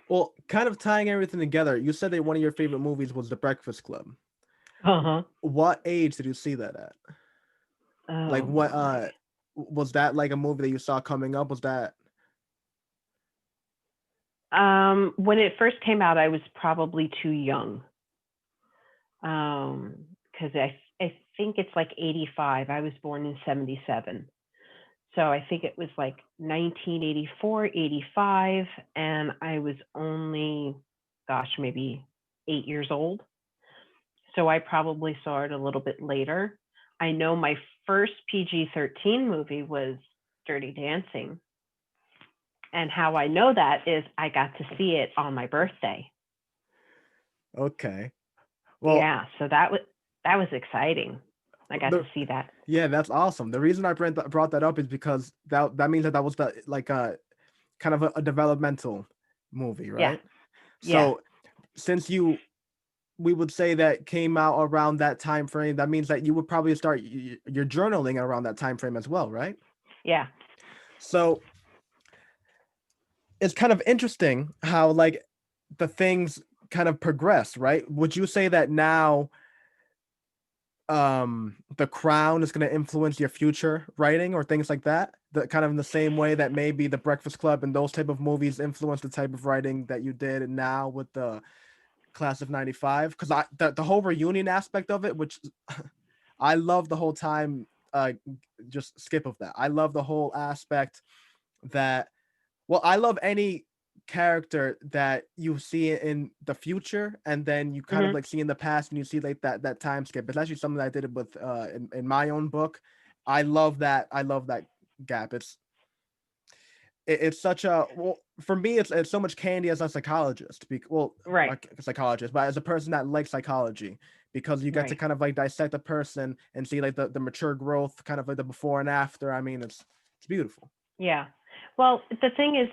Well, kind of tying everything together, you said that one of your favorite movies was The Breakfast Club. Uh-huh. What age did you see that at? Like Oh what my. was that like a movie that you saw coming up? Was that When it first came out, I was probably too young. Because I think it's like 85. I was born in 77. So I think it was like 1984, 85, and I was only, gosh, maybe 8 years old. So I probably saw it a little bit later. I know my first PG-13 movie was Dirty Dancing. And how I know that is I got to see it on my birthday. okay? Well, Yeah, so that was exciting. I got the to see that. yeah, that's awesome. The reason I brought that up is because that means that was the like a kind of a developmental movie, Yeah, right? yeah, So since we would say that came out around that time frame, that means that you would probably start your journaling around that time frame as well, right? yeah. So it's kind of interesting how like the things kind of progress, right? Would you say that now The Crown is going to influence your future writing or things like that, the kind of in the same way that maybe The Breakfast Club and those type of movies influence the type of writing that you did now with the class of 95? Because the whole reunion aspect of it, which I love the whole time, just skip of that. I love the whole aspect that, well, I love any character that you see in the future and then you kind of Hmm. like see in the past and you see like that time skip. It's actually something that I did with in my own book. I love that gap. It's such a, well, for me it's so much candy as a psychologist, well, Right, not a psychologist, but as a person that likes psychology, because you get to right. kind of like dissect a person and see like the mature growth, kind of like the before and after. I mean, it's beautiful. Yeah. Well, the thing is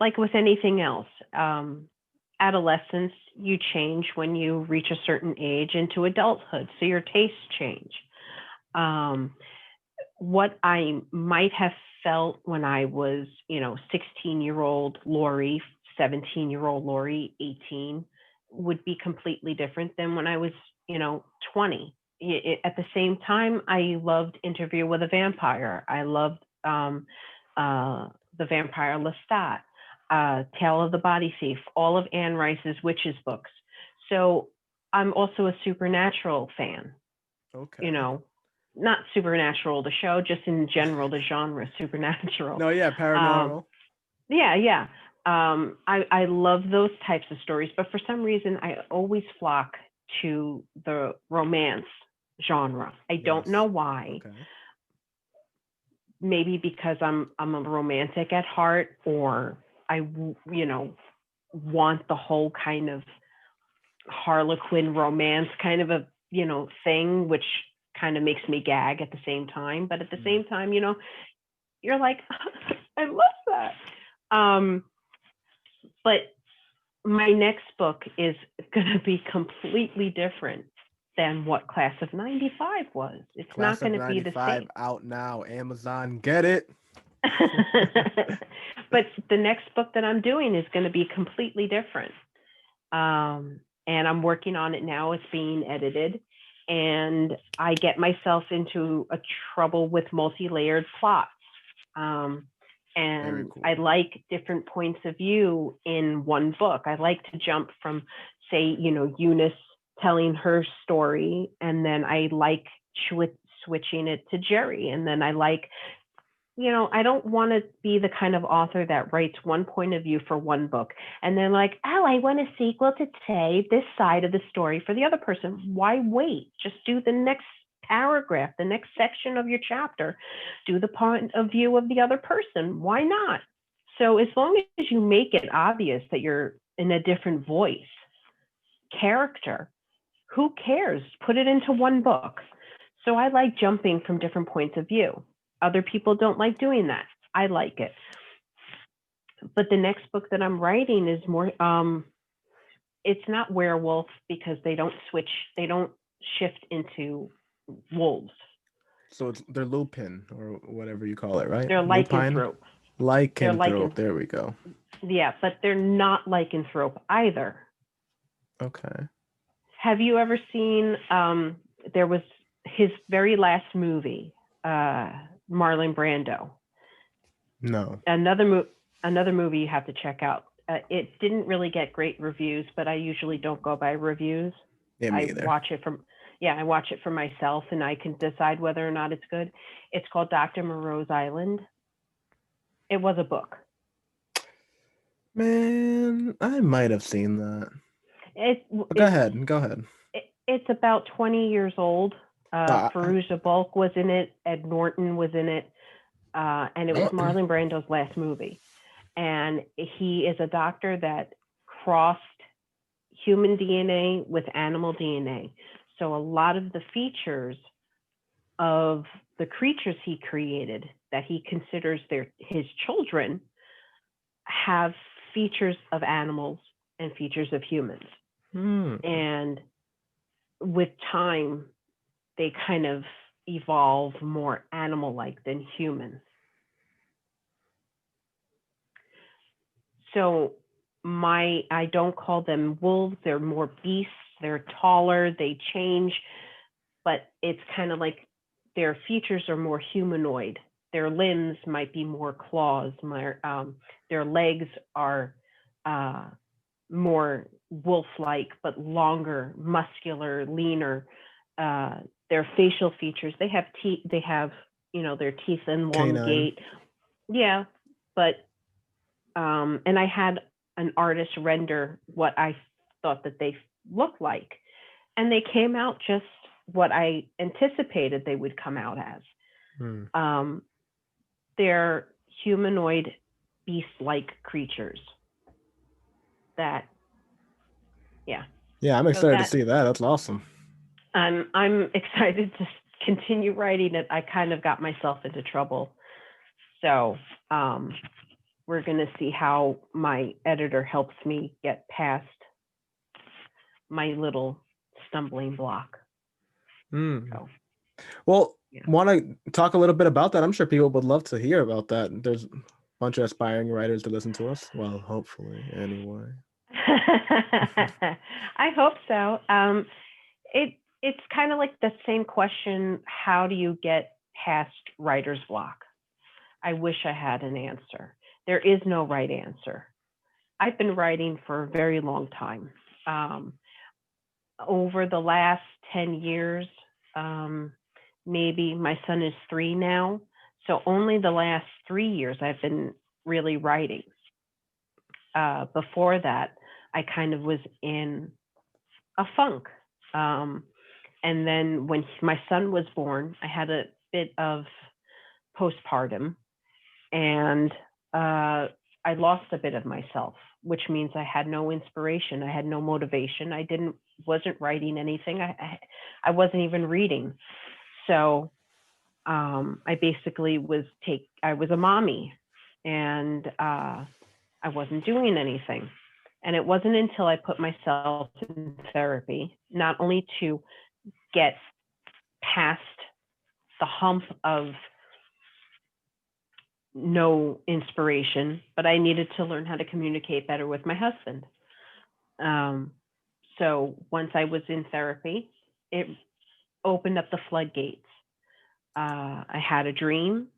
like with anything else, adolescence, you change when you reach a certain age into adulthood. So your tastes change. Um, what I might have felt when I was, 16-year-old Laurie, 17-year-old Laurie, 18, would be completely different than when I was, 20. At the same time, I loved Interview with a Vampire. I loved the Vampire Lestat. Tale of the Body Thief, all of Anne Rice's witches books. So I'm also a supernatural fan. Okay. You know, not supernatural the show, just in general the genre supernatural. No, yeah, paranormal. Yeah. I love those types of stories, but for some reason I always flock to the romance genre. I don't know why. Okay. Maybe because I'm a romantic at heart, or I want the whole kind of Harlequin romance kind of a thing, which kind of makes me gag at the same time. But at the same time, you're like, I love that. But my next book is going to be completely different than what Class of '95 was. It's not going to be the same. Out now, Amazon, get it. But the next book that I'm doing is going to be completely different. And I'm working on it now. It's being edited. And I get myself into a trouble with multi-layered plots. And cool. I like different points of view in one book. I like to jump from, say, Eunice telling her story, and then I like switching it to Jerry. And then I like, I don't want to be the kind of author that writes one point of view for one book and then like, oh, I want a sequel to say this side of the story for the other person. Why wait? Just do the next paragraph, the next section of your chapter, do the point of view of the other person. Why not? So as long as you make it obvious that you're in a different voice, character, who cares? Put it into one book. So I like jumping from different points of view. Other people don't like doing that. I like it. But the next book that I'm writing is more, it's not werewolf because they don't shift into wolves. So they're lupin or whatever you call it, right? They're lycanthrope. Lycanthrope, there we go. Yeah, but they're not lycanthrope either. Okay. Have you ever seen, there was his very last movie, Marlon Brando. No. Another movie you have to check out. It didn't really get great reviews, but I usually don't go by reviews. Yeah, me either. I watch it for myself, and I can decide whether or not it's good. It's called Dr. Moreau's Island. It was a book. Man, I might have seen that. Go ahead. It's about 20 years old. Fairuza Balk was in it. Ed Norton was in it. And it was Marlon Brando's last movie. And he is a doctor that crossed human DNA with animal DNA. So a lot of the features of the creatures he created that he considers his children have features of animals and features of humans. And with time, they kind of evolve more animal-like than human. So I don't call them wolves, they're more beasts, they're taller, they change, but it's kind of like their features are more humanoid. Their limbs might be more claws, their legs are more wolf-like, but longer, muscular, leaner. Their facial features, they have teeth, their teeth and long gait. Yeah, but and I had an artist render what I thought that they looked like, and they came out just what I anticipated they would come out as. They're humanoid, beast-like creatures. Yeah, I'm excited to see that. That's awesome. I'm excited to continue writing it. I kind of got myself into trouble. So we're going to see how my editor helps me get past my little stumbling block. So, well, want to talk a little bit about that? I'm sure people would love to hear about that. There's a bunch of aspiring writers to listen to us. Well, hopefully, anyway. I hope so. It's kind of like the same question, how do you get past writer's block? I wish I had an answer. There is no right answer. I've been writing for a very long time. Over the last 10 years, maybe my son is 3 now. So only the last 3 years I've been really writing. Before that, I kind of was in a funk. And then when my son was born, I had a bit of postpartum, and I lost a bit of myself, which means I had no inspiration, I had no motivation, wasn't writing anything, I wasn't even reading. So I basically I was a mommy, and I wasn't doing anything. And it wasn't until I put myself in therapy, not only to get past the hump of no inspiration, but I needed to learn how to communicate better with my husband. So once I was in therapy, it opened up the floodgates. I had a dream.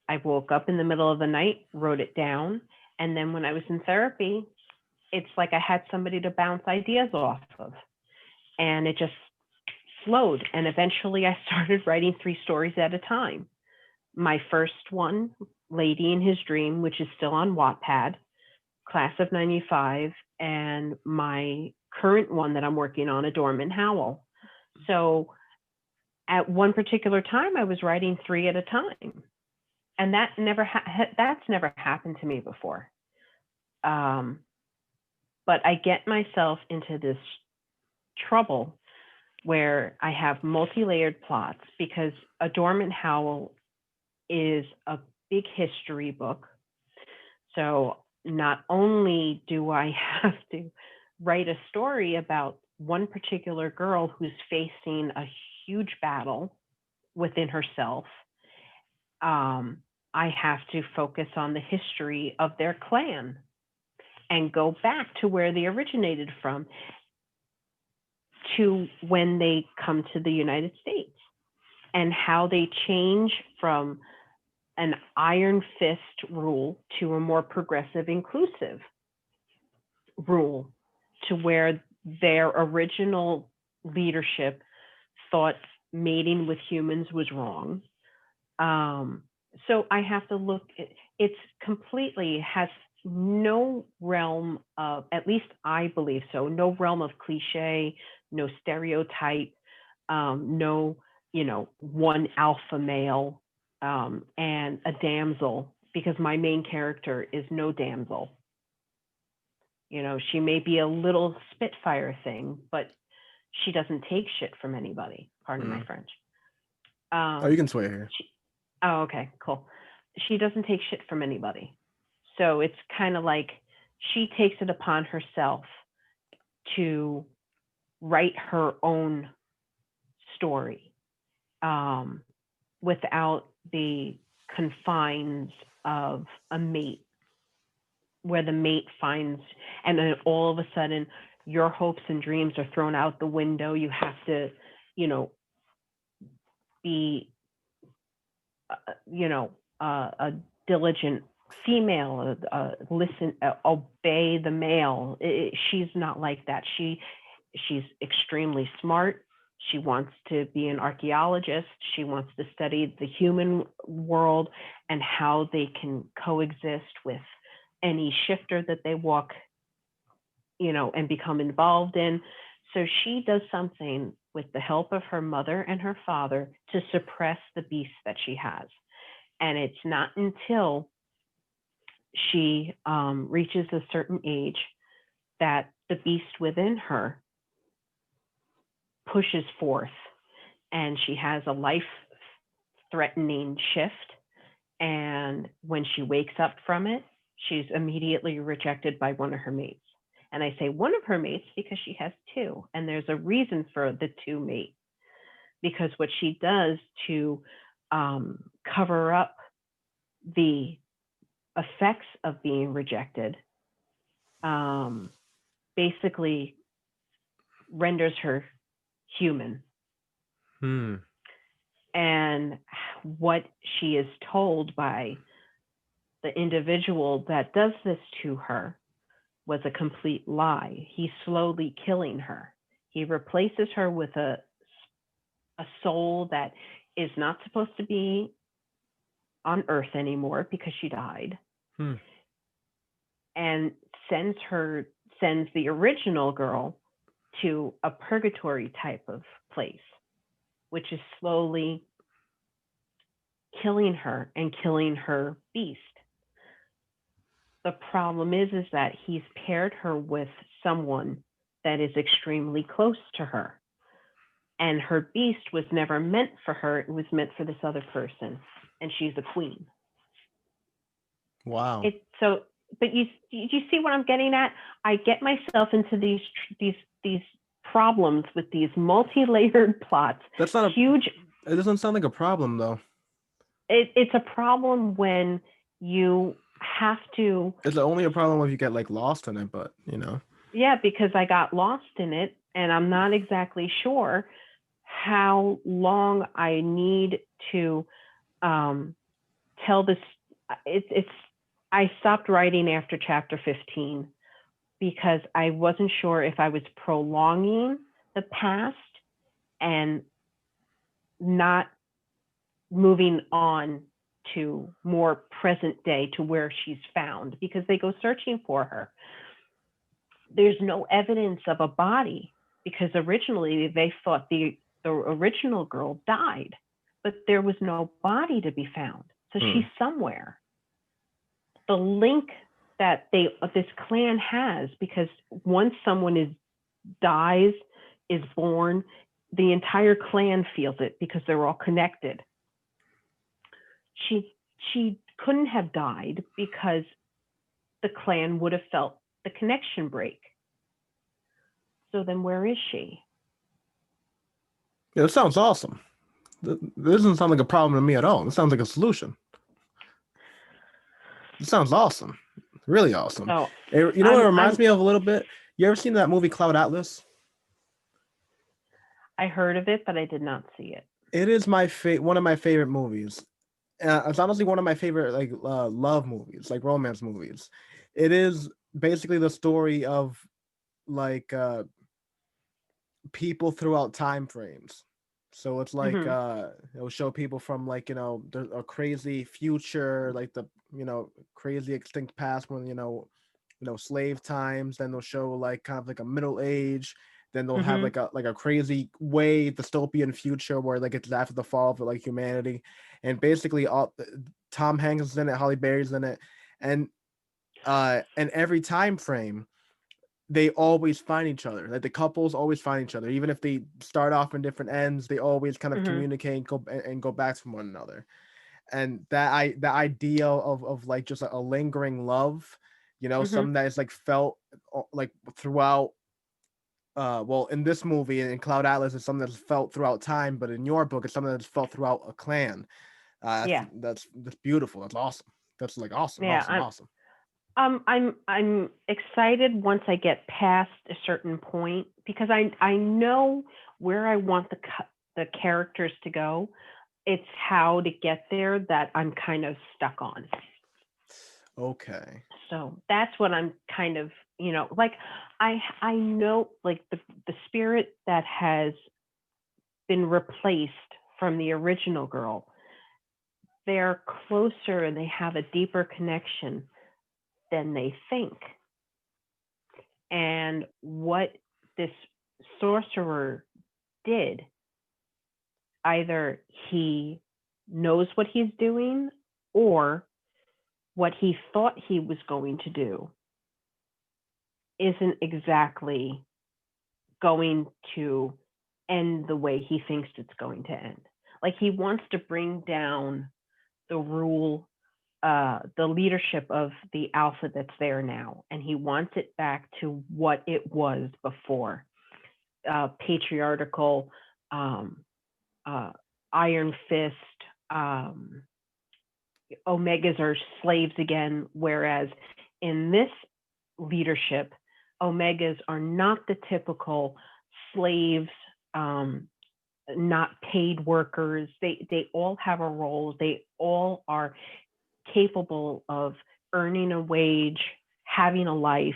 I woke up in the middle of the night, wrote it down. And then when I was in therapy, it's like I had somebody to bounce ideas off of. And it just flowed. And eventually I started writing 3 stories at a time. My first one, Lady in His Dream, which is still on Wattpad, class of 95, and my current one that I'm working on, Adornment Howl. So at one particular time, I was writing 3 at a time. And that's never happened to me before. But I get myself into this trouble where I have multi-layered plots, because Adornment Howl is a big history book. So not only do I have to write a story about one particular girl who's facing a huge battle within herself, I have to focus on the history of their clan and go back to where they originated from, to when they come to the United States, and how they change from an iron fist rule to a more progressive, inclusive rule, to where their original leadership thought mating with humans was wrong. So I have to look, it's completely has no realm of, at least I believe so, no realm of cliche, no stereotype, no, one alpha male and a damsel, because my main character is no damsel. She may be a little spitfire thing, but she doesn't take shit from anybody. Pardon my French. Oh, you can swear here. Oh, okay, cool. She doesn't take shit from anybody. So it's kind of like she takes it upon herself to write her own story without the confines of a mate, where the mate finds, and then all of a sudden your hopes and dreams are thrown out the window. You have to, be, a diligent female, listen, obey the male. She's not like that. She's extremely smart. She wants to be an archaeologist. She wants to study the human world and how they can coexist with any shifter that they walk, and become involved in. So she does something with the help of her mother and her father to suppress the beast that she has. And it's not until she reaches a certain age that the beast within her pushes forth, and she has a life-threatening shift. And when she wakes up from it, she's immediately rejected by one of her mates. And I say one of her mates because she has 2, and there's a reason for the 2 mate, because what she does to cover up the effects of being rejected basically renders her human. And what she is told by the individual that does this to her was a complete lie. He's slowly killing her. He replaces her with a soul that is not supposed to be on Earth anymore because she died, Hmm. and sends the original girl to a purgatory type of place, which is slowly killing her and killing her beast. The problem is that he's paired her with someone that is extremely close to her. And her beast was never meant for her. It was meant for this other person. And she's a queen. Wow. But you see what I'm getting at? I get myself into these problems with these multi-layered plots. That's not huge. It doesn't sound like a problem though. It's a problem when you have to. It's only a problem if you get like lost in it, but Yeah, because I got lost in it, and I'm not exactly sure how long I need to tell this. I stopped writing after chapter 15 because I wasn't sure if I was prolonging the past and not moving on to more present day to where she's found, because they go searching for her. There's no evidence of a body because originally they thought the original girl died, but there was no body to be found. So she's somewhere. The link that this clan has, because once someone dies, is born, the entire clan feels it because they're all connected. She couldn't have died because the clan would have felt the connection break. So then where is she? Yeah, it sounds awesome. This doesn't sound like a problem to me at all. It sounds like a solution. It sounds awesome. Really awesome. So What it reminds me of a little bit? You ever seen that movie Cloud Atlas? I heard of it, but I did not see it. It is one of my favorite movies. It's honestly one of my favorite love movies, like romance movies. It is basically the story of people throughout time frames. So it's like it'll show people from a crazy future, like the crazy extinct past when slave times. Then they'll show like kind of like a middle age. Then they'll have like a crazy way dystopian future where like it's after the fall of like humanity, and basically all Tom Hanks is in it, Halle Berry's in it, and every time frame they always find each other. Like the couples always find each other, even if they start off in different ends. They always kind of communicate and go back to one another. And the idea of like just a lingering love, something that is like felt like throughout. Well, in this movie in Cloud Atlas, it's something that's felt throughout time, but in your book, it's something that's felt throughout a clan. That's beautiful. That's awesome. That's like awesome, awesome. I'm excited once I get past a certain point, because I know where I want the characters to go. It's how to get there that I'm kind of stuck on. Okay. So that's what I'm kind of, like I know like the spirit that has been replaced from the original girl, they're closer and they have a deeper connection than they think. And what this sorcerer did, either he knows what he's doing or what he thought he was going to do isn't exactly going to end the way he thinks it's going to end. Like he wants to bring down the rule, the leadership of the alpha that's there now, and he wants it back to what it was before. Patriarchal, iron fist, Omegas are slaves again, whereas in this leadership, Omegas are not the typical slaves, not paid workers. They all have a role. They all are capable of earning a wage, having a life,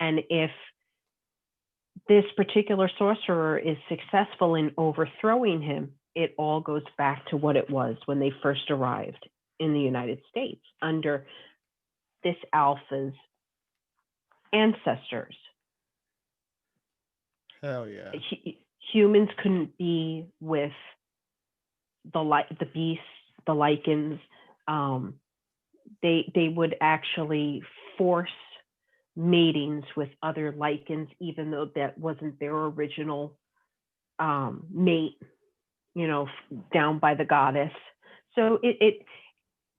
And if this particular sorcerer is successful in overthrowing him, it all goes back to what it was when they first arrived in the United States under this alpha's ancestors. Hell yeah. Humans couldn't be with the beasts, the lichens. They would actually force matings with other lichens, even though that wasn't their original mate, down by the goddess. So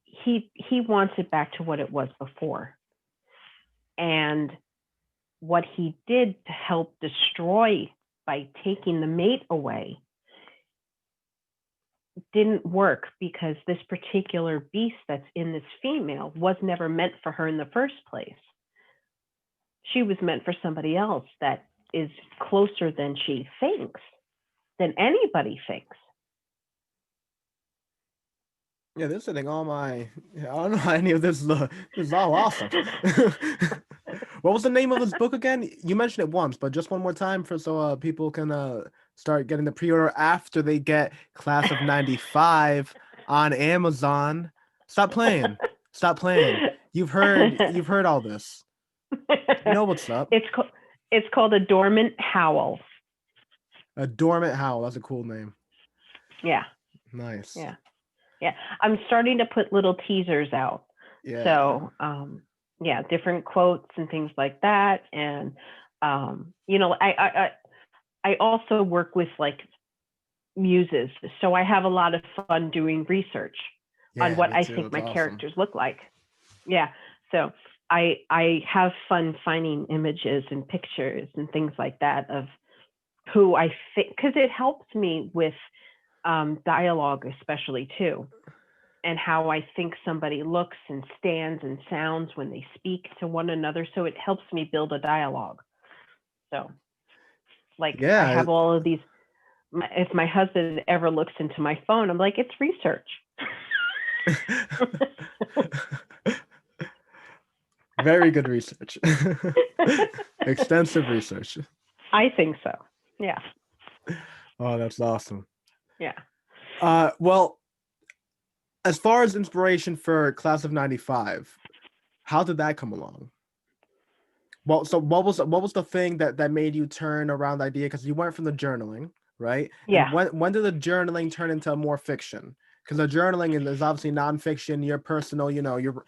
he wants it back to what it was before. And what he did to help destroy by taking the mate away didn't work, because this particular beast that's in this female was never meant for her in the first place. She was meant for somebody else that is closer than she thinks, than anybody thinks. Yeah, this is I don't know how any of this this is all awesome. What was the name of this book again? You mentioned it once, but just one more time so people can start getting the pre-order after they get Class of 95 on Amazon. Stop playing. Stop playing. You've heard all this. You know what's up. It's called A Dormant Howl. A Dormant Howl. That's a cool name. Yeah. Nice. Yeah. Yeah. I'm starting to put little teasers out. Yeah. So, yeah, different quotes and things like that. And, I also work with like muses. So I have a lot of fun doing research on what I think my characters look like. Yeah. So I have fun finding images and pictures and things like that of who I think, because it helps me with dialogue, especially too, and how I think somebody looks and stands and sounds when they speak to one another. So it helps me build a dialogue. So, like, I have all of these. If my husband ever looks into my phone, I'm like, it's research. Very good research. Extensive research. I think so. Yeah. Oh, that's awesome. Yeah. Well, as far as inspiration for Class of 95, how did that come along? Well, so what was the thing that made you turn around the idea? Because you went from the journaling, right? Yeah. And when did the journaling turn into more fiction? Because the journaling is obviously nonfiction, your personal, you're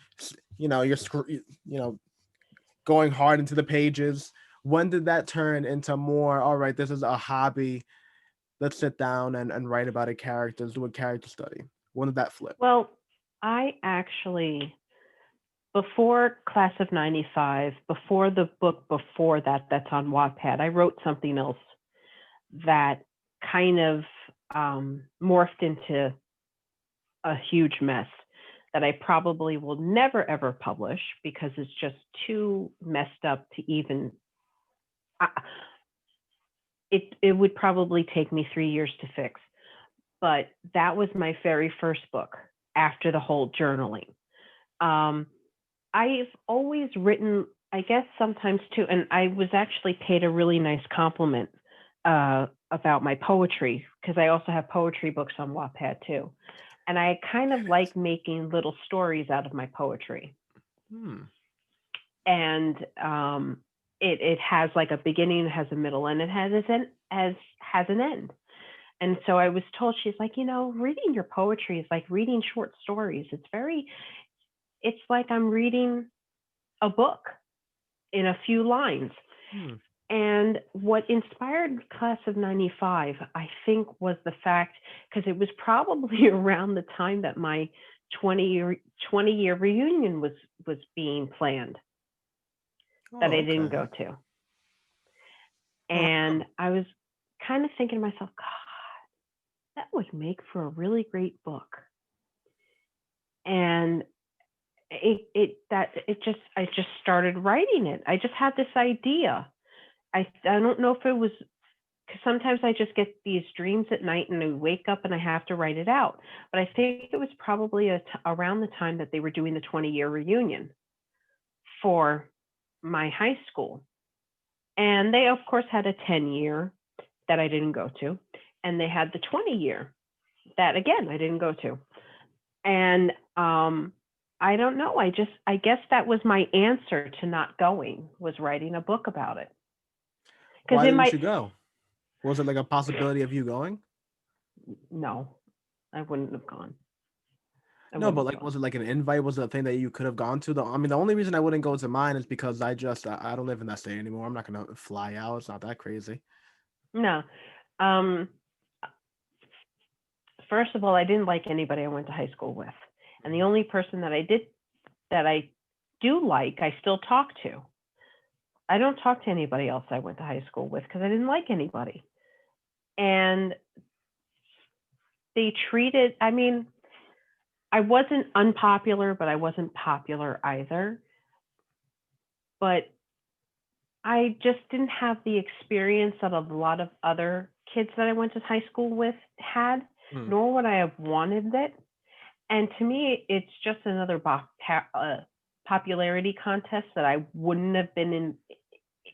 going hard into the pages. When did that turn into more, all right, this is a hobby, let's sit down and write about a character, do a character study? When did that flip? Well, I actually, before Class of 95, before the book before that, that's on Wattpad, I wrote something else that kind of morphed into a huge mess that I probably will never, ever publish because it's just too messed up to even, it would probably take me 3 years to fix. But that was my very first book after the whole journaling. I've always written, I guess sometimes too, and I was actually paid a really nice compliment about my poetry, because I also have poetry books on Wattpad too. And I kind of like making little stories out of my poetry. And it has like a beginning, it has a middle, and it has an end. And so I was told, she's like, reading your poetry is like reading short stories. It's like I'm reading a book in a few lines. And what inspired Class of 95, I think, was the fact, because it was probably around the time that my 20-year reunion was being planned, that I didn't go to. And I was kind of thinking to myself, God, that would make for a really great book. And I just started writing it. I just had this idea. I don't know if it was, because sometimes I just get these dreams at night and I wake up and I have to write it out. But I think it was probably around the time that they were doing the 20-year reunion for my high school. And they, of course, had a 10-year that I didn't go to. And they had the 20-year that, again, I didn't go to. And I don't know. I guess that was my answer to not going, was writing a book about it. Why didn't you go? Was it like a possibility of you going? No, I wouldn't have gone. No, but like, was it like an invite? Was it a thing that you could have gone to? I mean, the only reason I wouldn't go to mine is because I don't live in that state anymore. I'm not gonna fly out. It's not that crazy. No. First of all, I didn't like anybody I went to high school with. And the only person that I do like, I still talk to. I don't talk to anybody else I went to high school with because I didn't like anybody. And they treated, I mean, I wasn't unpopular, but I wasn't popular either. But I just didn't have the experience that a lot of other kids that I went to high school with had, nor would I have wanted it. And to me, it's just another popularity contest that I wouldn't have been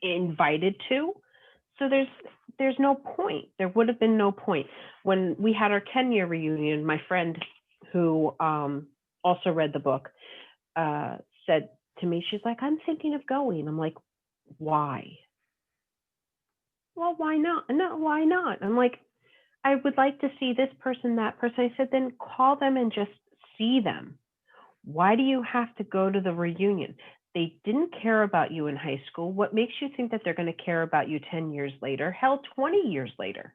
invited to. So there's no point. There would have been no point. When we had our 10-year reunion, my friend who also read the book said to me, she's like, I'm thinking of going. I'm like, why? Well, why not? No, why not? I'm like, I would like to see this person, that person. I said, then call them and just see them. Why do you have to go to the reunion? They didn't care about you in high school. What makes you think that they're going to care about you 10 years later? Hell, 20 years later.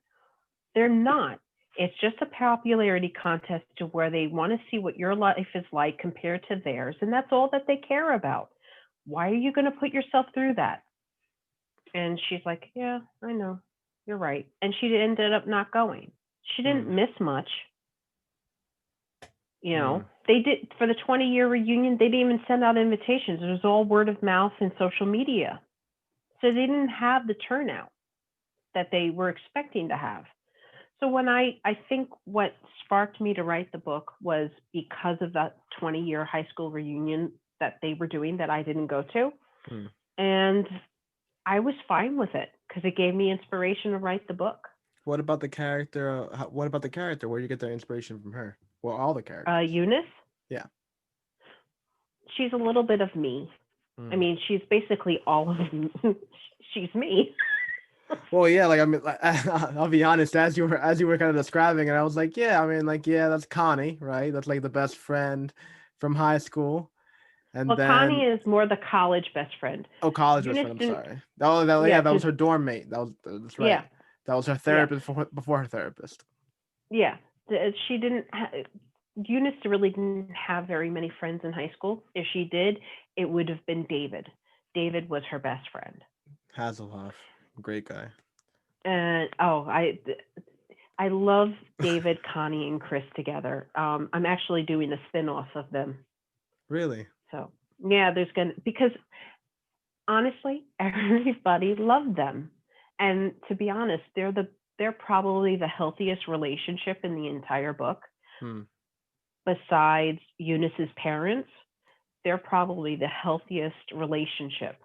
They're not. It's just a popularity contest to where they want to see what your life is like compared to theirs. And that's all that they care about. Why are you going to put yourself through that? And she's like, yeah, I know. You're right. And she ended up not going. She didn't miss much. You know, they did for the 20-year reunion. They didn't even send out invitations. It was all word of mouth and social media. So they didn't have the turnout that they were expecting to have. So when I think what sparked me to write the book was because of that 20-year high school reunion that they were doing that I didn't go to. And I was fine with it because it gave me inspiration to write the book. What about the character? What about the character? Where do you get the inspiration from her? Well, all the characters. Eunice? Yeah. She's a little bit of me. I mean, she's basically all of me. She's me. Well, yeah, like I mean, I'll be honest. As you were kind of describing it, I was like, yeah, I mean, like, yeah, that's Connie, right? That's like the best friend from high school. And well, then Connie is more the college best friend. Oh, college best friend. I'm sorry. That was her dorm mate. That's right. Yeah. That was her therapist before her therapist. Yeah, she didn't. Eunice really didn't have very many friends in high school. If she did, it would have been David. David was her best friend. Hasselhoff, great guy. And I love David, Connie, and Chris together. I'm actually doing a spin-off of them. Really? So yeah, because honestly, everybody loved them. And to be honest, they're probably the healthiest relationship in the entire book. Besides Eunice's parents, they're probably the healthiest relationship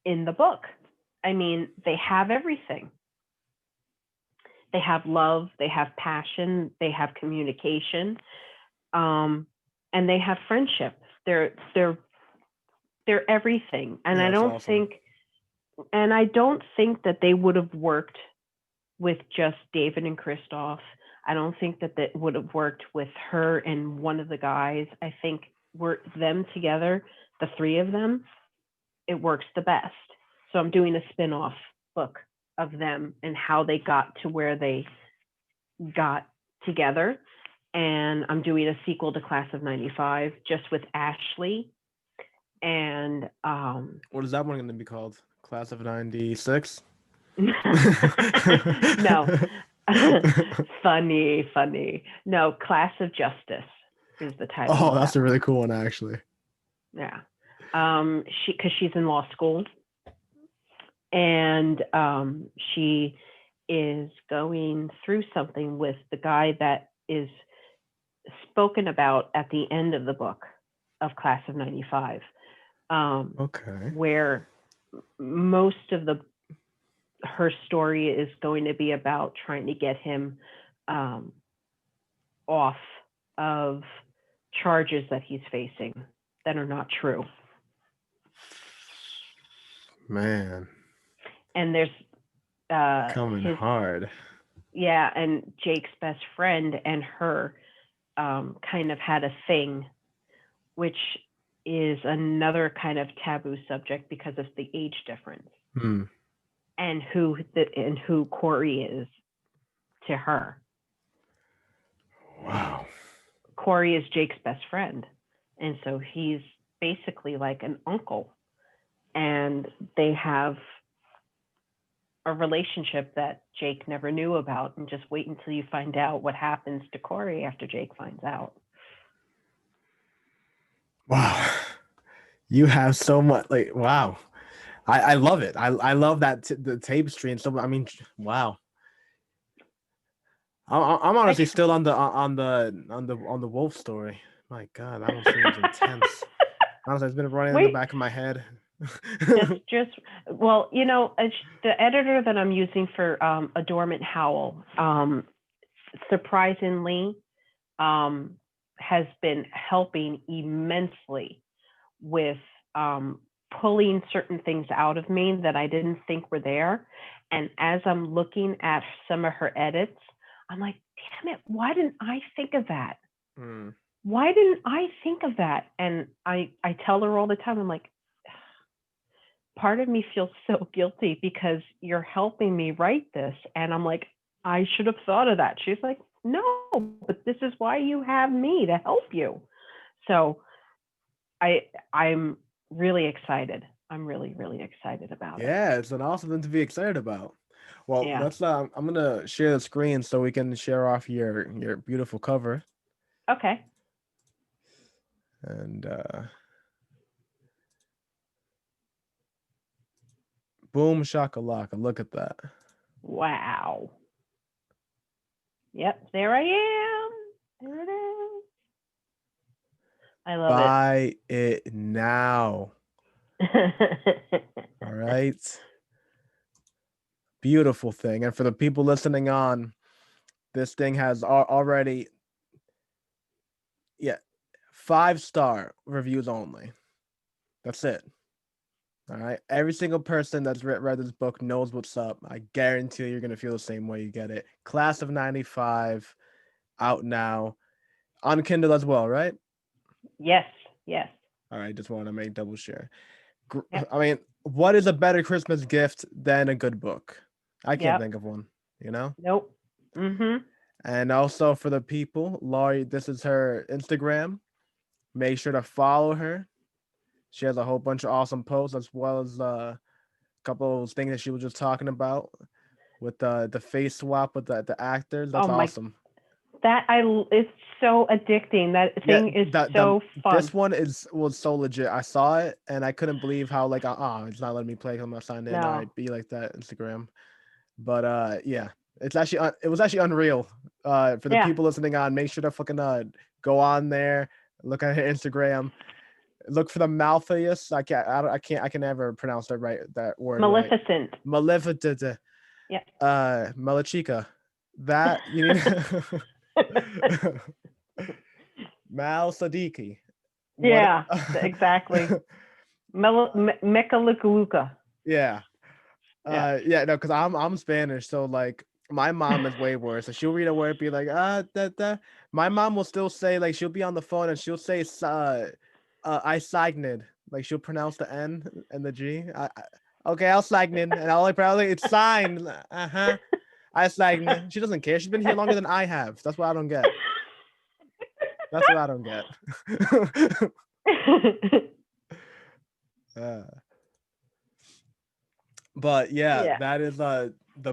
in the book. I mean, they have everything. They have love, they have passion, they have communication, and they have friendship. They're everything. And yeah, I don't think that they would have worked with just David and Christoph. I don't think that would have worked with her and one of the guys. I think them together, the three of them, it works the best. So I'm doing a spin-off book of them and how they got to where they got together. And I'm doing a sequel to Class of 95 just with Ashley. And what is that one going to be called? Class of 96? No. funny. No, Class of Justice is the title. Oh, that's a really cool one, actually. Yeah. Because she's in law school. And she is going through something with the guy that is spoken about at the end of the book of Class of 95. Okay. Where most of her story is going to be about trying to get him off of charges that he's facing that are not true. Man. And there's coming hard. Yeah, and Jake's best friend and her kind of had a thing, which is another kind of taboo subject because of the age difference. And who Corey is to her. Wow. Corey is Jake's best friend. And so he's basically like an uncle. And they have a relationship that Jake never knew about. And just wait until you find out what happens to Corey after Jake finds out. Wow. You have so much, like, wow. I love it. I love that the tape stream. So I mean, wow. I'm honestly still on the wolf story. My God, that one seems intense. Honestly, it's been running in the back of my head. Well, you know, the editor that I'm using for A Dormant Howl, surprisingly, has been helping immensely with pulling certain things out of me that I didn't think were there. And as I'm looking at some of her edits, I'm like, damn it, why didn't I think of that? Why didn't I think of that? And I tell her all the time, I'm like, part of me feels so guilty because you're helping me write this. And I'm like, I should have thought of that. She's like, no, but this is why you have me to help you. So I'm really excited. I'm really, really excited about it. Yeah, it's an awesome thing to be excited about. Well, let's I'm gonna share the screen so we can share off your beautiful cover. Okay. And boom shakalaka, look at that. Wow. Yep, there I am. There it is. I love it. Buy it now. All right. Beautiful thing. And for the people listening on, this thing has already 5-star reviews only. That's it. All right. Every single person that's read this book knows what's up. I guarantee you're going to feel the same way you get it. Class of 95, out now. On Kindle as well, right? Yes. Yes. All right. Just want to make double share. Yep. I mean, what is a better Christmas gift than a good book? I can't think of one, you know? Nope. And also for the people, Laurie, this is her Instagram. Make sure to follow her. She has a whole bunch of awesome posts, as well as a couple of things that she was just talking about with the face swap with the actors. That's awesome. It's so addicting. That thing is so fun. This one was so legit. I saw it and I couldn't believe how like it's not letting me play because I'm not signed in. I'd be like that Instagram. But yeah, it was actually unreal. For the people listening on, make sure to fucking go on there, look at her Instagram, look for the Malthus. I can never pronounce that word. Maleficent. Right. Maleficent. Yeah. Malachika. That you need. Mal Sadiki. Yeah, exactly. Mekalukaluka. Yeah. No, because I'm Spanish, so like my mom is way worse. So she'll read a word, be like, that. My mom will still say, like, she'll be on the phone and she'll say I signed. Like she'll pronounce the N and the G. Okay, I'll sign in, and I'll probably it's signed. I signed. She doesn't care. She's been here longer than I have. That's what I don't get. That's what I don't get. But that is the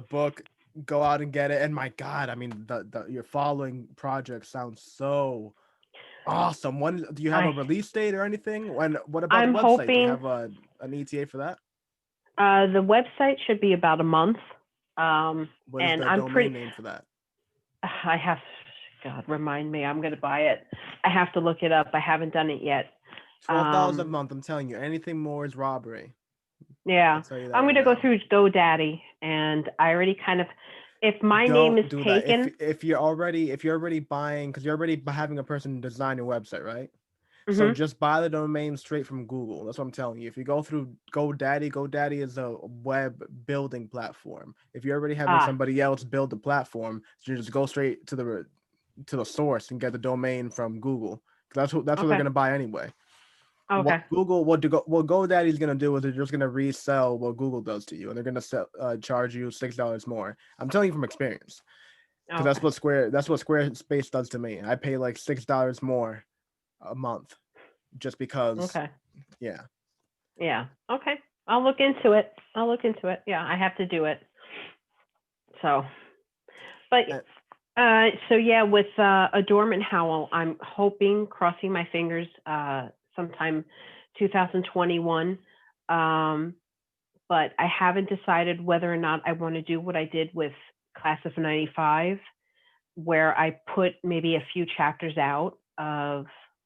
book. Go out and get it. And my God, I mean, your following project sounds so awesome. When do you have a release date or anything? What about the website? Do you have an ETA for that? The website should be about a month. What is the domain name for that? I have, God, remind me. I'm going to buy it. I have to look it up. I haven't done it yet. $12 a month. I'm telling you, anything more is robbery. Yeah. I'll tell you that I'm right going to go now. through GoDaddy, and I already kind of, if my name is Don't do that. taken, If you're already buying, because you're already having a person design your website, right? So mhm. just buy the domain straight from Google. That's what I'm telling you. If you go through GoDaddy, GoDaddy is a web building platform. If you're already having Ah, somebody else build the platform, so you just go straight to the source and get the domain from Google. That's what they're okay. gonna buy anyway. What Okay. Google what GoDaddy's gonna do is they're just gonna resell what Google does to you, and they're gonna charge you $6 more. I'm telling you from experience, because Okay. that's what Squarespace does to me. I pay like $6 more a month just because. Okay. Yeah. Yeah. Okay. I'll look into it. I'll look into it. Yeah, I have to do it. So, but Uh, so yeah, with A Dormant Howl, I'm hoping, crossing my fingers, sometime 2021. Um, but I haven't decided whether or not I want to do what I did with Class of '95, where I put maybe a few chapters out of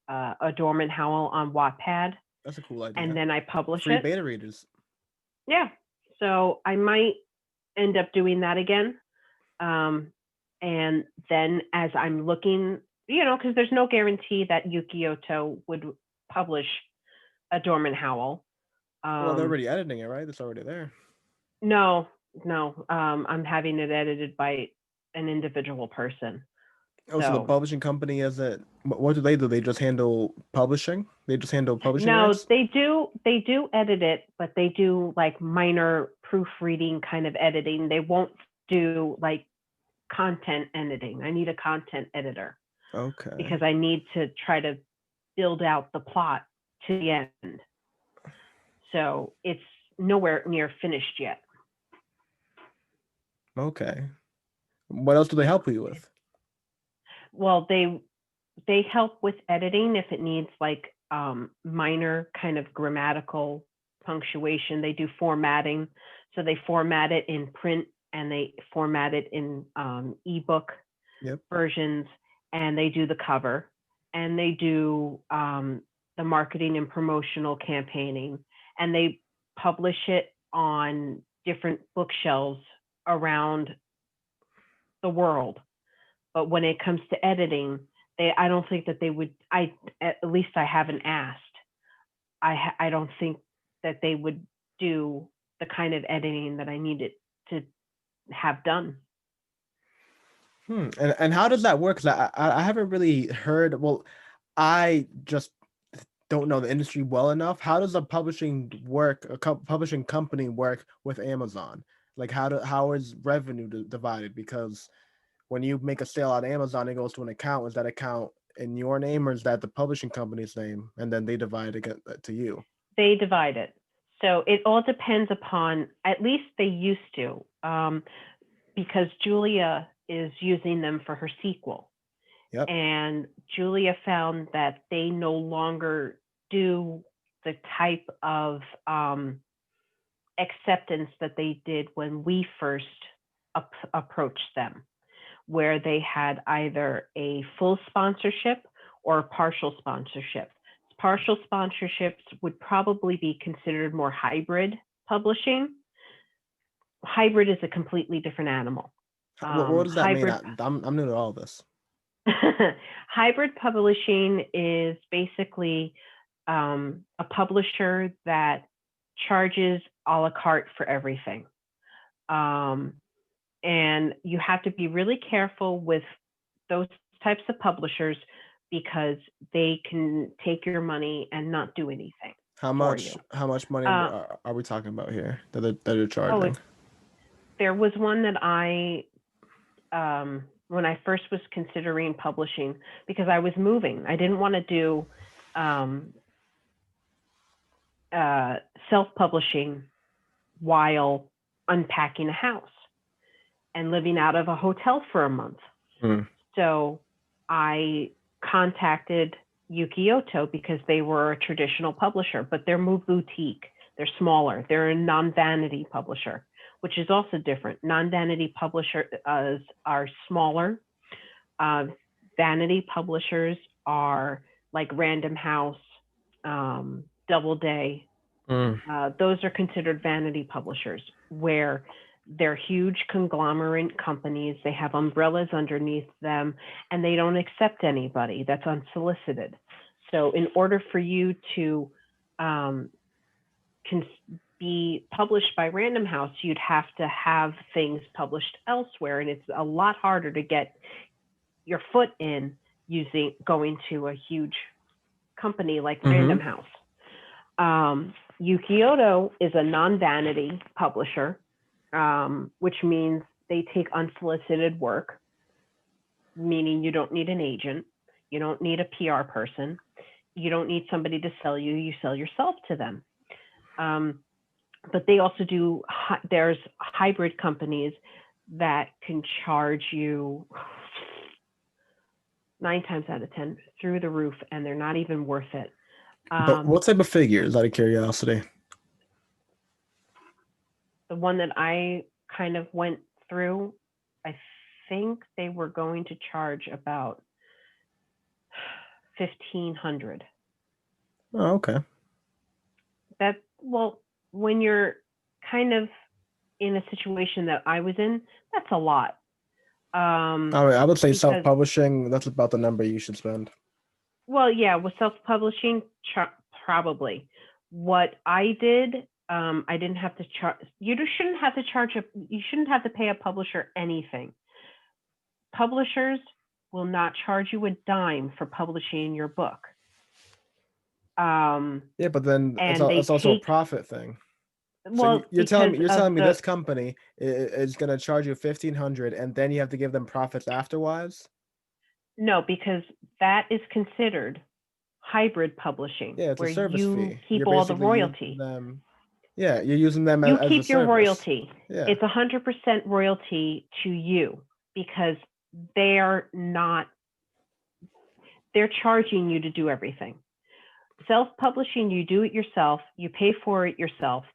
A Dormant Howl on Wattpad, that's a cool and idea. then I publish Free it. beta readers. Yeah. So I might end up doing that again. Um, and then as I'm looking, because there's no guarantee that Yuki Ito would publish A Dormant Howl. Well, they're Um, already editing it, right? It's already there. no, no, I'm having it edited by an individual person. Oh, so the So publishing company is it? What do? They just handle publishing? They just handle publishing no, rights? they do edit it, but they do like minor proofreading kind of editing. They won't do like content editing. I need a content editor Okay. because I need to try to build out the plot to the end. So it's nowhere near finished yet. Okay. What else do they Yeah. help you with? Well, they help with editing if it needs like minor kind of grammatical punctuation. They do formatting, so they format it in print and they format it in ebook Yep. versions, and they do the cover, and they do the marketing and promotional campaigning, and they publish it on different bookshelves around the world. But when it comes to editing, I don't think that they would. At least I haven't asked. I don't think that they would do the kind of editing that I needed to have done. And how does that work? 'Cause I haven't really heard. Well, I just don't know the industry well enough. How does a publishing work? Publishing company work with Amazon? Like how is revenue divided? Because when you make a sale on Amazon, it goes to an account. Is that account in your name, or is that the publishing company's name? And then they divide it to you. They divide it. So it all depends upon, at least they used to, because Julia is using them for her sequel. Yep. And Julia found that they no longer do the type of acceptance that they did when we first approached them, where they had either a full sponsorship or a partial sponsorship. Partial sponsorships would probably be considered more hybrid publishing. Hybrid is a completely different animal. What does that mean? Hybrid I'm new to all this. hybrid publishing is basically a publisher that charges a la carte for everything. Um, and you have to be really careful with those types of publishers because they can take your money and not do anything How for much? you. How much money Uh, are we talking about here that they're oh, charging? there was one that when I first was considering publishing, because I was moving, I didn't want to do um, self-publishing while unpacking a house and living out of a hotel for a month. Hmm. So I contacted Yuki Ito because they were a traditional publisher, but they're more boutique. They're smaller. They're a non-vanity publisher, which is also different. Non-vanity publishers are smaller. Vanity publishers are like Random House, Doubleday, Mm. Those are considered vanity publishers, where they're huge conglomerate companies. They have umbrellas underneath them, and they don't accept anybody that's unsolicited. So, in order for you to um, be published by Random House, you'd have to have things published elsewhere, and it's a lot harder to get your foot in going to a huge company like Random Mm-hmm. House. Yukioto is a non-vanity publisher, which means they take unsolicited work, meaning you don't need an agent, you don't need a PR person, you don't need somebody to sell you, you sell yourself to them. But they also do, there's hybrid companies that can charge you 9 times out of 10 through the roof, and they're not even worth it. But what type of figures, out of curiosity? The one that I kind of went through, I think they were going to charge about 1,500. Oh, okay. That, well, when you're kind of in a situation that I was in, that's a lot. All right, I would say Because, self-publishing, that's about the number you should spend. well, yeah, with self-publishing, probably. What I did, I didn't have to charge. You shouldn't have to charge you shouldn't have to pay a publisher anything. Publishers will not charge you a dime for publishing your book. Yeah, but then And they it's also a take, profit thing. So well, you're because of telling me the, this company is going to charge you 1,500, and then you have to give them profits afterwards? no, because that is considered hybrid publishing, Yeah, it's a where service you fee. keep You're all the basically using royalty. them. Yeah, you're using them You as a keep your service. royalty. Yeah. It's 100% royalty to you, because they're not, they're charging you to do everything. Self-publishing, you do it yourself, you pay for it yourself,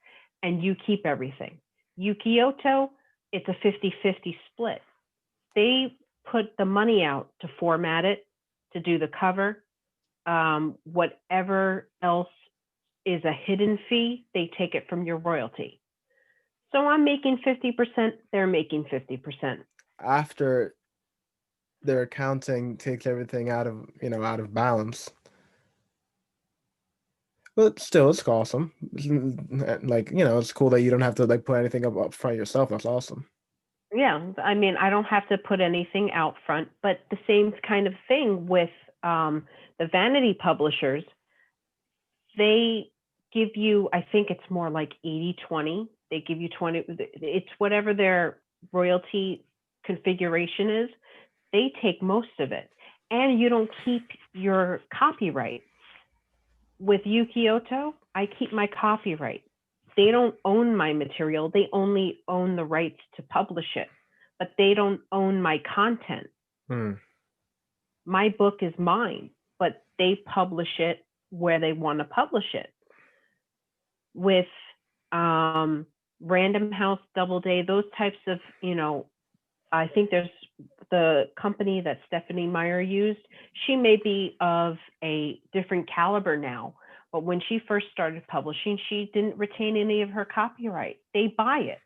and you keep everything. Yukioto, it's a 50-50 split. They put the money out to format it, to do the cover, whatever else is a hidden fee, they take it from your royalty. So I'm making 50%, they're making 50%. After their accounting takes everything out of balance. But still, it's awesome. Like, it's cool that you don't have to like put anything up front yourself. That's awesome. Yeah, I mean, I don't have to put anything out front, but the same kind of thing with the vanity publishers. They give you, I think it's more like 80-20. They give you 20, it's whatever their royalty configuration is. They take most of it, and you don't keep your copyright. With Yukioto, I keep my copyright. They don't own my material. They only own the rights to publish it, but they don't own my content. Hmm. My book is mine, but they publish it where they want to publish it. With Random House, Doubleday, those types of, I think there's the company that Stephanie Meyer used. She may be of a different caliber now, but when she first started publishing, she didn't retain any of her copyright. They buy it.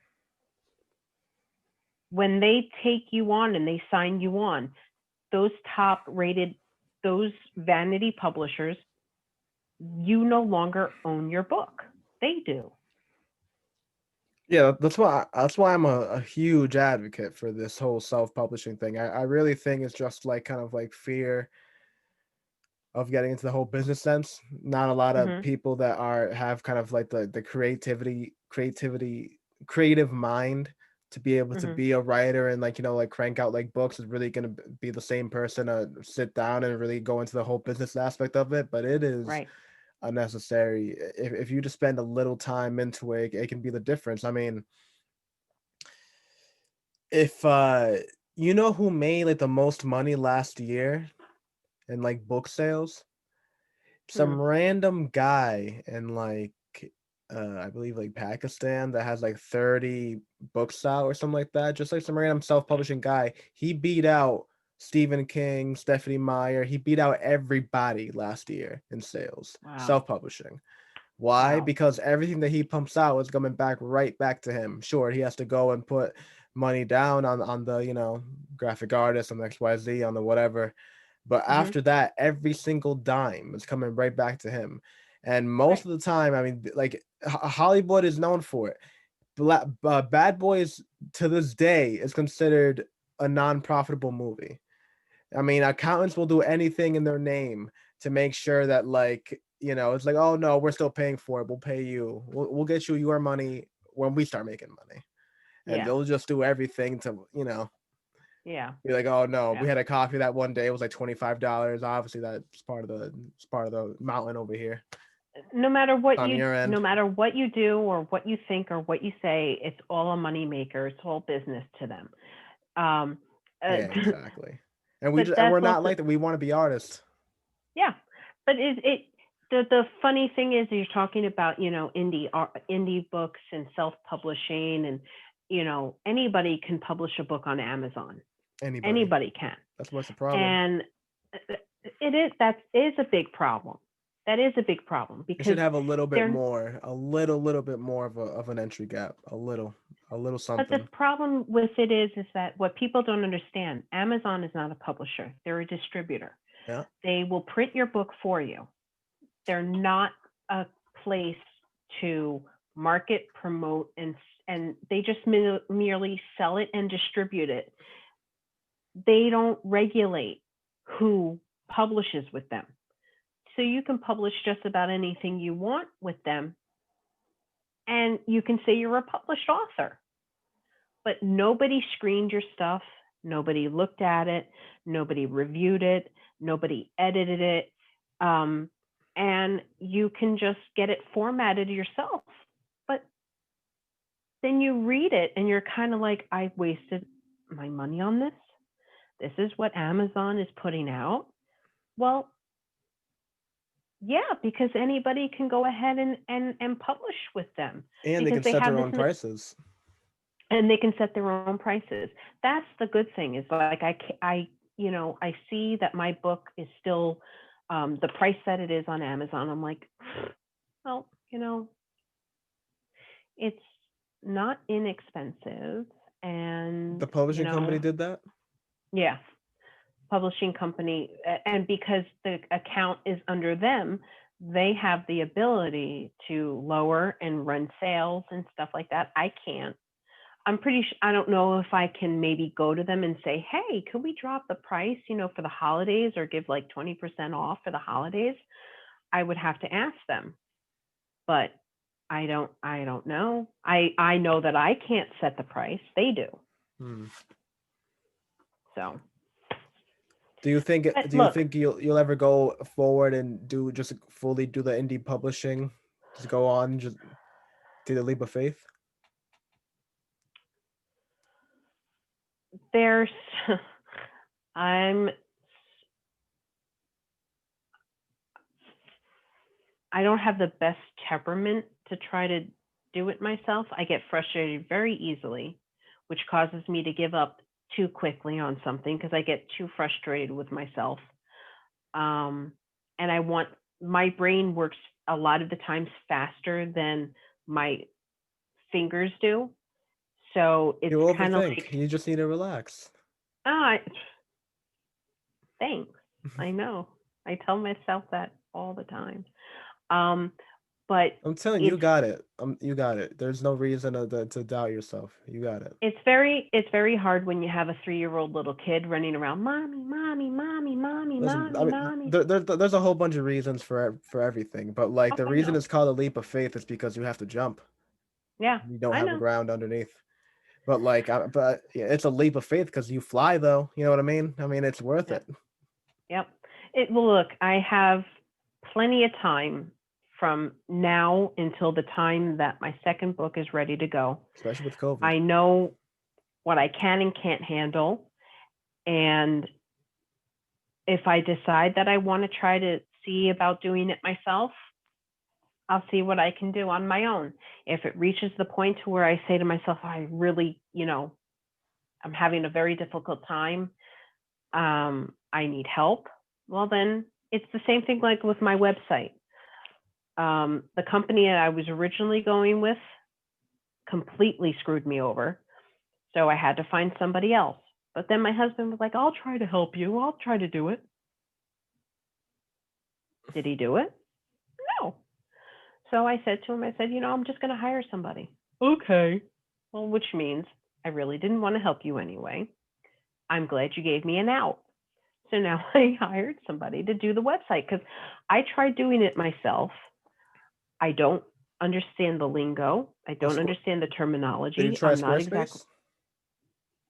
When they take you on and they sign you on, those top rated, those vanity publishers, you no longer own your book. They do. Yeah, that's why I'm a huge advocate for this whole self-publishing thing. I really think it's just like kind of like fear of getting into the whole business sense. Not a lot of Mm-hmm. people that have kind of like the creative mind to be able to Mm-hmm. be a writer and like like crank out like books is really going to be the same person to sit down and really go into the whole business aspect of it. But it is Right. unnecessary. If you just spend a little time into it, it can be the difference. I mean, if you know who made like the most money last year in like book sales, Hmm. some random guy in like I believe like Pakistan that has like 30 books out or something like that, just like some random self-publishing guy. He beat out Stephen King, Stephanie Meyer. He beat out everybody last year in sales, Wow. self-publishing. Why? Wow. Because everything that he pumps out is coming back right back to him. Sure, he has to go and put money down on the, graphic artist, on the XYZ, on the whatever. But Hmm. after that, every single dime is coming right back to him. And most Right. of the time, I mean, like Hollywood is known for it. Bad Boys to this day is considered a non-profitable movie. I mean, accountants will do anything in their name to make sure that, like, it's like, oh no, we're still paying for it. We'll pay you. We'll get you your money when we start making money. And Yeah. they'll just do everything to, Yeah. be like, oh no, Yeah. we had a coffee that one day. It was like $25. Obviously, that's part of the mountain over here on your No end. matter what you do or what you think or what you say, it's all a moneymaker. It's all business to them. Um, uh, Yeah, exactly. And but and that's we're not also, like that. We want to be artists. yeah. But the funny thing is you're talking about, indie books and self-publishing, and anybody can publish a book on Amazon. Anybody. Anybody can. That's what's the problem. And that is a big problem. That is a big problem It should because have a little bit they're more, a little bit more of an entry gap, a little but the something. problem with it is that what people don't understand, Amazon is not a publisher. They're a distributor. Yeah. They will print your book for you. They're not a place to market, promote, and they just merely sell it and distribute it. They don't regulate who publishes with them. So you can publish just about anything you want with them, and you can say you're a published author. But nobody screened your stuff, nobody looked at it, nobody reviewed it, nobody edited it, and you can just get it formatted yourself. But then you read it and you're kind of like, I wasted my money on this. This is what Amazon is putting out. Well, yeah, because anybody can go ahead and publish with them And they because can they set have their this own prices. and they can set their own prices. That's the good thing, is like I see that my book is still the price that it is on Amazon. I'm like, well, it's not inexpensive, and The publishing company did that. yeah, publishing company, and because the account is under them, they have the ability to lower and run sales and stuff like that. I can't. I don't know if I can maybe go to them and say, hey, could we drop the price, for the holidays, or give like 20% off for the holidays? I would have to ask them, but I don't know. I know that I can't set the price. They do. Hmm. So, Do you think but do you look, think you'll ever go forward and just fully do the indie publishing? Just go on, just do the leap of faith? there's, I'm, I don't have the best temperament to try to do it myself. I get frustrated very easily, which causes me to give up too quickly on something because I get too frustrated with myself. Um, and my brain works a lot of the times faster than my fingers do. So You it's kind of overthink. like, You just need to relax. ah, thanks. I know. I tell myself that all the time. Um, but I'm telling you, it's you got it. You got it. There's no reason to doubt yourself. You got it. it's very hard when you have a 3-year-old little kid running around, mommy, mommy, mommy, mommy, Listen, I mommy, mean, mommy. there's a whole bunch of reasons for everything, but like Oh, the I reason know. it's called a leap of faith is because you have to jump. Yeah, You don't I have a know. ground underneath. But like, but yeah, it's a leap of faith because you fly, though. You know what I mean? I mean, it's worth Yep. it, Yep. Well, look, I have plenty of time from now until the time that my second book is ready to go. especially with COVID. I know what I can and can't handle. And if I decide that I want to try to see about doing it myself, I'll see what I can do on my own. If it reaches the point to where I say to myself, I really, I'm having a very difficult time, I need help, well, then it's the same thing like with my website. The company that I was originally going with completely screwed me over. So I had to find somebody else. But then my husband was like, I'll try to help you. I'll try to do it. Did he do it? No. So I said to him, I said, I'm just going to hire somebody. Okay. Well, which means I really didn't want to help you anyway. I'm glad you gave me an out. So now I hired somebody to do the website because I tried doing it myself. I don't understand the lingo. I don't understand the terminology. Did you try I'm not Squarespace? exactly.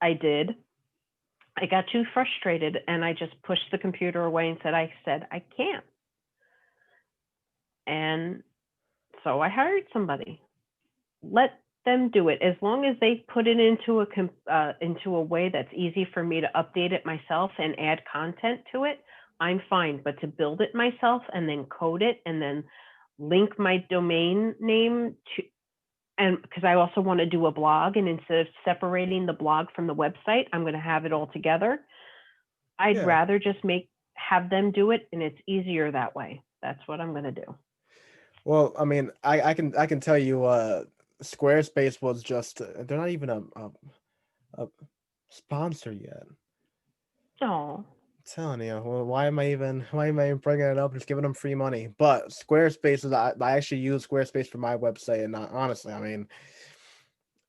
I did. I got too frustrated and I just pushed the computer away and said, I can't. And so I hired somebody. Let them do it as long as they put it into a way that's easy for me to update it myself and add content to it. I'm fine, but to build it myself and then code it and then link my domain name to, and because I also want to do a blog, and instead of separating the blog from the website, I'm going to have it all together. I'd rather just have them do it, and it's easier that way. That's what I'm going to do. Well, I mean, I can tell you, Squarespace was just they're not even a sponsor yet. Oh. I'm telling you, well, why am I even bringing it up? Just giving them free money. But Squarespace is I actually use Squarespace for my website, and honestly, I mean,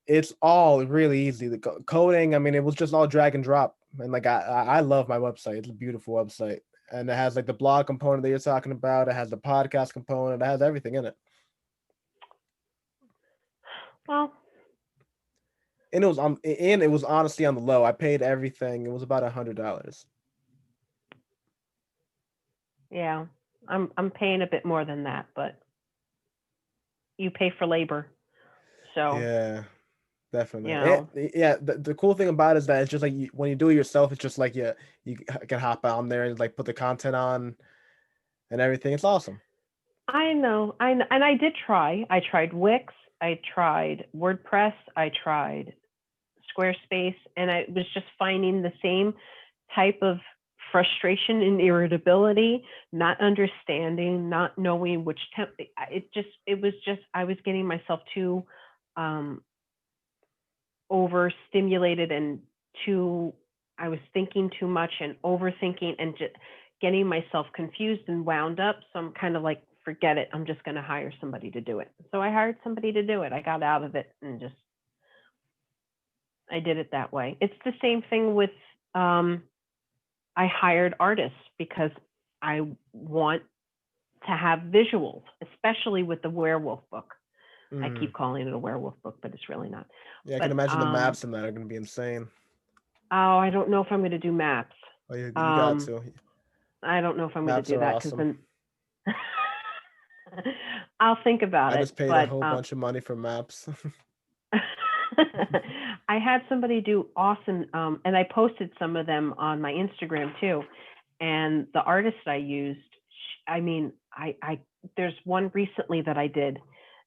it's all really easy. The coding, I mean, it was just all drag and drop, and like I love my website. It's a beautiful website, and it has like the blog component that you're talking about. It has the podcast component. It has everything in it. Well, and it was honestly on the low. I paid everything. It was about $100. yeah, I'm paying a bit more than that, but you pay for labor, so Yeah, definitely. you know. Yeah, the cool thing about it is that it's just like when you do it yourself, it's just like you can hop on there and like put the content on and everything. It's awesome. I know, and I did try. I tried Wix, I tried WordPress, I tried Squarespace, and I was just finding the same type of frustration and irritability, not understanding, not knowing which I was getting myself too overstimulated and I was thinking too much and overthinking and just getting myself confused and wound up. So I'm kind of like, forget it. I'm just going to hire somebody to do it. So I hired somebody to do it. I got out of it and I did it that way. It's the same thing with, I hired artists because I want to have visuals, especially with the werewolf book. I keep calling it a werewolf book, but it's really not. Yeah, I can imagine the maps in that are going to be insane. Oh, I don't know if I'm going to do maps. Oh, you got to. I don't know if I'm going to do that because awesome. then I'll think about it. I just paid a whole bunch of money for maps. I had somebody do awesome, and I posted some of them on my Instagram too. And the artist I used, I mean, there's one recently that I did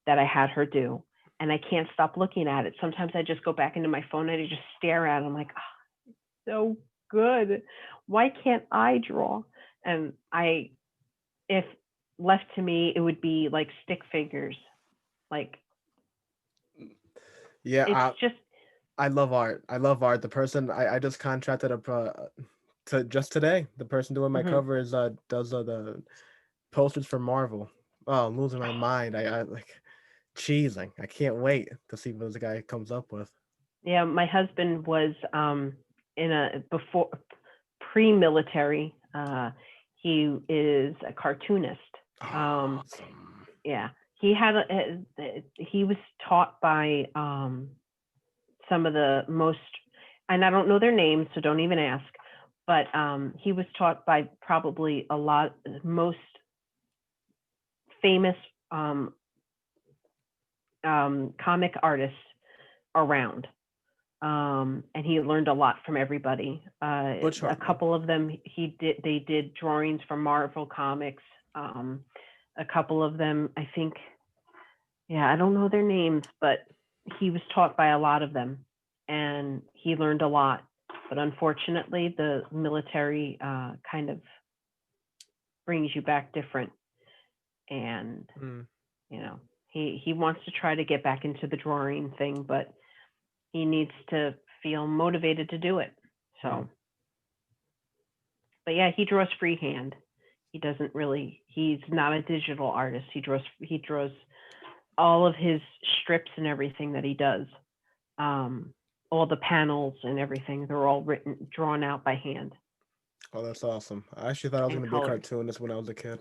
that I had her do, and I can't stop looking at it. Sometimes I just go back into my phone and I just stare at it. I'm like, oh, so good. Why can't I draw? And if left to me, it would be like stick figures. Like, yeah, it's just. I love art. I love art. The person I just contracted to just today. The person doing my cover is does the posters for Marvel. Oh, I'm losing my mind. I like cheesing. I can't wait to see what this guy comes up with. Yeah, my husband was in a pre-military. He is a cartoonist. Awesome. Yeah, he was taught by some of the most, and I don't know their names, so don't even ask. But he was taught by probably most famous comic artists around. And he learned a lot from everybody. A couple of them, they did drawings for Marvel Comics. A couple of them, I think, I don't know their names, but he was taught by a lot of them, and he learned a lot. But unfortunately, the military kind of brings you back different. and Mm. you know, he wants to try to get back into the drawing thing, but he needs to feel motivated to do it. So, but yeah, he draws freehand. He doesn't really. He's not a digital artist. He draws all of his strips and everything that he does. All the panels and everything. They're all drawn out by hand Oh, that's awesome. I actually thought I was and going to be a colored. cartoonist when I was a kid.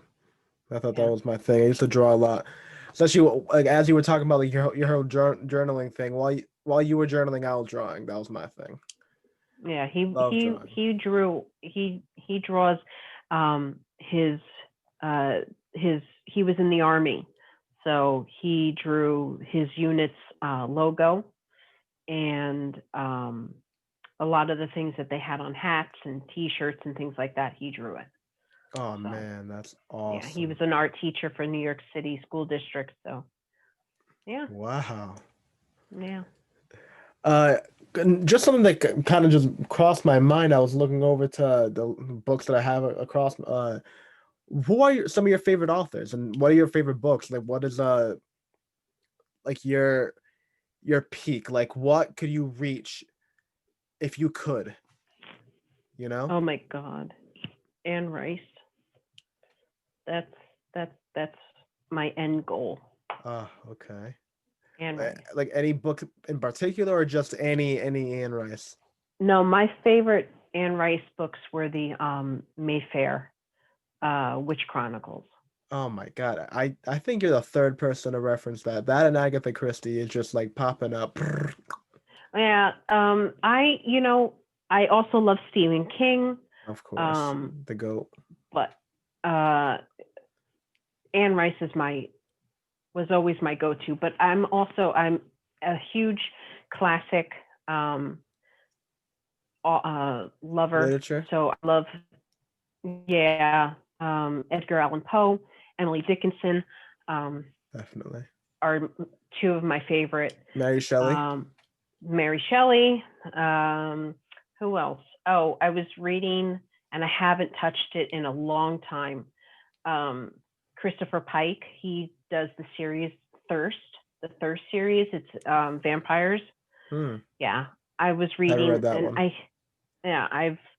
I thought that Yeah. was my thing. I used to draw a lot, especially like as you were talking about like your whole journaling thing. While you were journaling, I was drawing. That was my thing. Yeah, he Love he drawing. he drew he draws his he was in the army, so he drew his unit's logo and a lot of the things that they had on hats and T-shirts and things like that. He drew it. Oh So man, that's yeah, he was awesome. an art teacher for New York City school district. So yeah, Wow. yeah. Uh, just something that kind of just crossed my mind. I was looking over to the books that I have across. Who are some of your favorite authors, and what are your favorite books? Like, what is like your peak? Like, what could you reach if you could? You know? Oh my God, Anne Rice. That's that's my end goal. Ah, okay. Anne Rice. Like any book in particular, or just any Anne Rice? No, my favorite Anne Rice books were the Mayfair Witch Chronicles. Oh my God, I think you're the third person to reference that. That and Agatha Christie is just like popping up. Yeah, I also love Stephen King, Of course, um, the goat. but uh, Anne Rice was always my go-to. But I'm a huge classic um, lover. Literature, So I love, yeah, Edgar Allan Poe, Emily Dickinson definitely. are two of my favorite. Mary Shelley. Um, Mary Shelley. Who else? Oh, I was reading, and I haven't touched it in a long time. Um, Christopher Pike. He does the series Thirst, the Thirst series. It's vampires. Hmm. Yeah, I was Haven't reading, read that and one.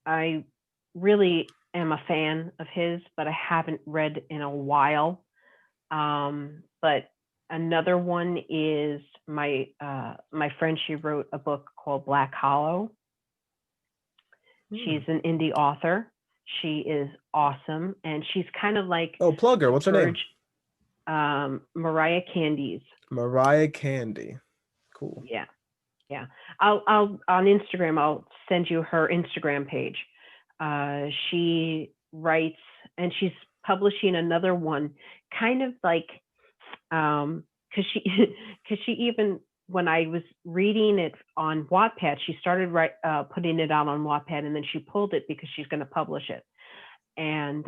I really am a fan of his, but I haven't read in a while. But another one is my friend. She wrote a book called Black Hollow. Hmm. She's an indie author. She is awesome, and she's kind of like Oh, plugger. the What's her name? verge. Mariah Candies. Mariah Candy. Cool. Yeah, yeah. I'll on Instagram. I'll send you her Instagram page. She writes, and she's publishing another one, kind of like because she because she even when I was reading it on Wattpad, she started putting it out on Wattpad, and then she pulled it because she's going to publish it, and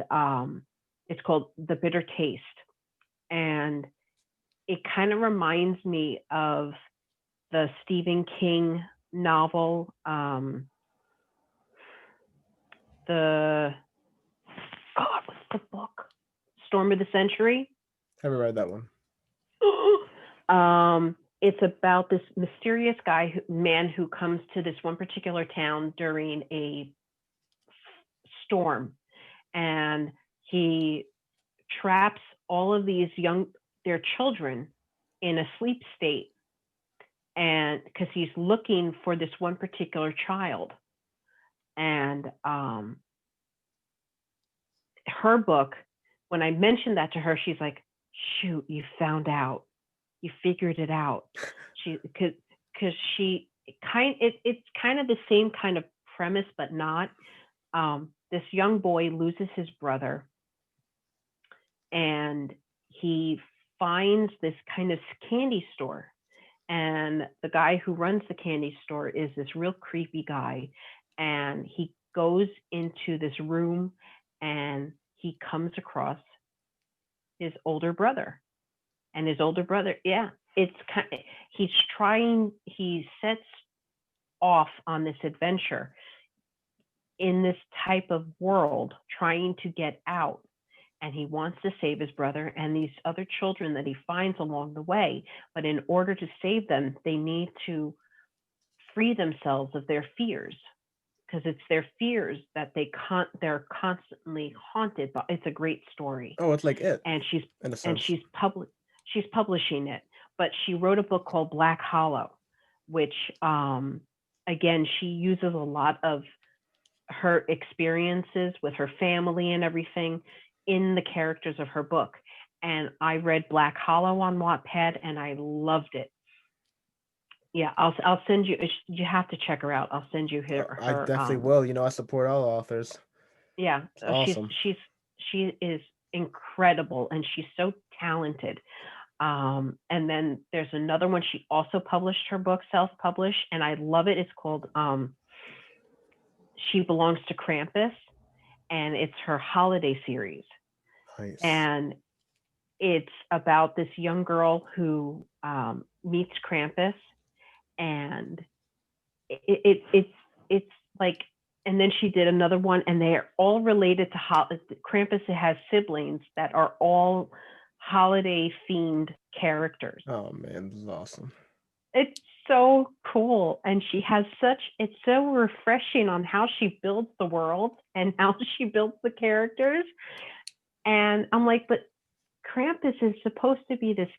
it's called The Bitter Taste, and it kind of reminds me of the Stephen King novel, the God, what's the book? Storm of the Century. Haven't read that one. It's about this mysterious man who comes to this one particular town during a storm, and he traps all of their children in a sleep state, and because he's looking for this one particular child, and her book, when I mentioned that to her, she's like, "Shoot, you found out." You figured it out. She because it's kind of the same kind of premise, but not. This young boy loses his brother, and he finds this kind of candy store. And the guy who runs the candy store is this real creepy guy. And he goes into this room and he comes across his older brother. And his older brother, yeah, it's kind of, he sets off on this adventure in this type of world, trying to get out. and he wants to save his brother and these other children that he finds along the way. But in order to save them, they need to free themselves of their fears, because it's their fears that they're constantly haunted by. It's a great story, Oh, it's like it and in a sense. she's publishing it. But she wrote a book called Black Hollow, which again, she uses a lot of her experiences with her family and everything in the characters of her book. And I read Black Hollow on Wattpad and I loved it. Yeah, I'll send you. You have to check her out. I'll send you I her. definitely will. You know, I support all authors. Yeah, It's awesome. she is incredible and she's so talented. And then there's another one. She also published her book, self-published, and I love it. It's called She Belongs to Krampus, and it's her holiday series. Nice. And it's about this young girl who meets Krampus, and it's like, and then she did another one, and they are all related to Krampus. Has siblings that are all holiday themed characters. Oh man, this is awesome. It's so cool, and she has it's so refreshing on how she builds the world and how she builds the characters. And I'm like, but Krampus is supposed to be this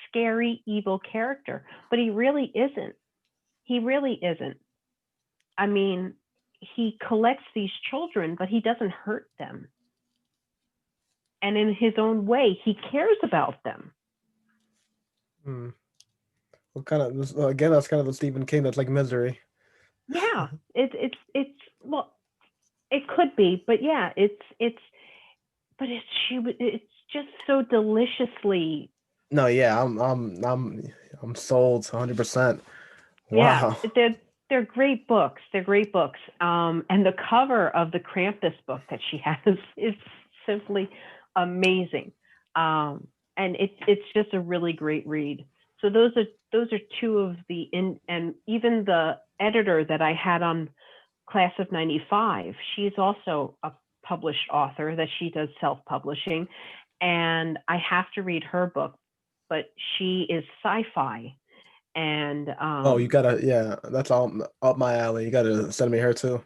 scary, evil character, but he really isn't. He really isn't. I mean, he collects these children, but he doesn't hurt them. And in his own way, he cares about them. What kind of, again, that's kind of the Stephen King, that's like Misery. Yeah, it's well, it could be, but yeah, it's just so deliciously. No, yeah, I'm sold 100%. Yeah, Wow. they're great books. They're great books. And the cover of the Krampus book that she has is simply amazing. And it's just a really great read. So those are two of and even the editor that I had on Class of '95, she's also a published author that she does self-publishing, and I have to read her book, but she is sci-fi. And Oh, you gotta, yeah, that's all up my alley. You gotta send me her too.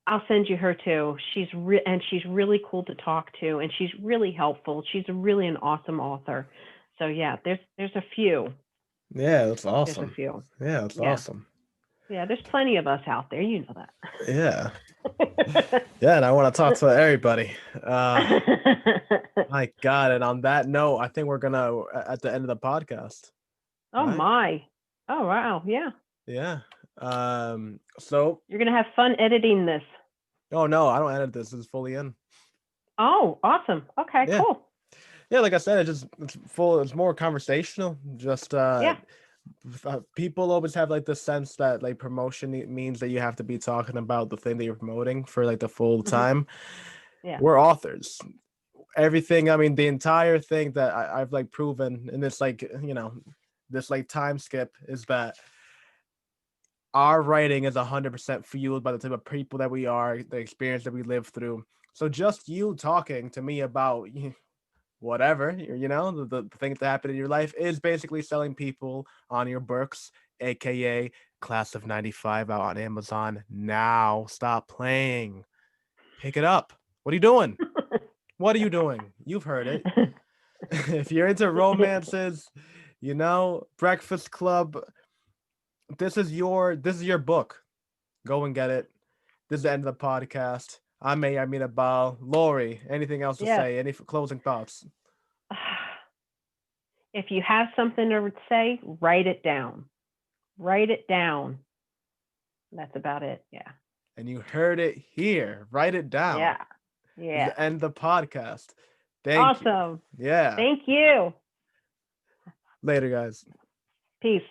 I'll send you her too. She's really cool to talk to, and she's really helpful. She's really an awesome author. So yeah, there's a few. Yeah, that's There's a awesome. few. Yeah, that's Yeah. awesome. Yeah, there's plenty of us out there. You know that. Yeah. Yeah, and I want to talk to everybody. My God, and on that note, I think we're gonna at the end of the podcast. Oh Right? my. Oh wow. Yeah. Yeah. So, You're gonna have fun editing this. oh no, I don't edit this. This is fully in. Oh, awesome. Okay, Yeah. cool. Yeah, like I said, it's more conversational. Just Yeah. people always have like the sense that like promotion means that you have to be talking about the thing that you're promoting for like the full time. Yeah. We're authors. Everything, I mean, the entire thing that I've like proven in this, like, you know, this like time skip is that our writing is 100% fueled by the type of people that we are, the experience that we live through. So just you talking to me about whatever, you know, the thing that happened in your life is basically selling people on your books, aka Class of '95, out on Amazon now. Stop playing. Pick it up. What are you doing? What are you doing? You've heard it. If you're into romances, you know, Breakfast Club, this is your book. Go and get it. This is the end of the podcast. I'm A.R.T. Laurie, anything else to Yes. say? Any closing thoughts? If you have something to say, write it down. Write it down. That's about it. Yeah. And you heard it here. Write it down. Yeah. Yeah. End the podcast. Thank you. Awesome. Yeah. Thank you. Later, guys. Peace.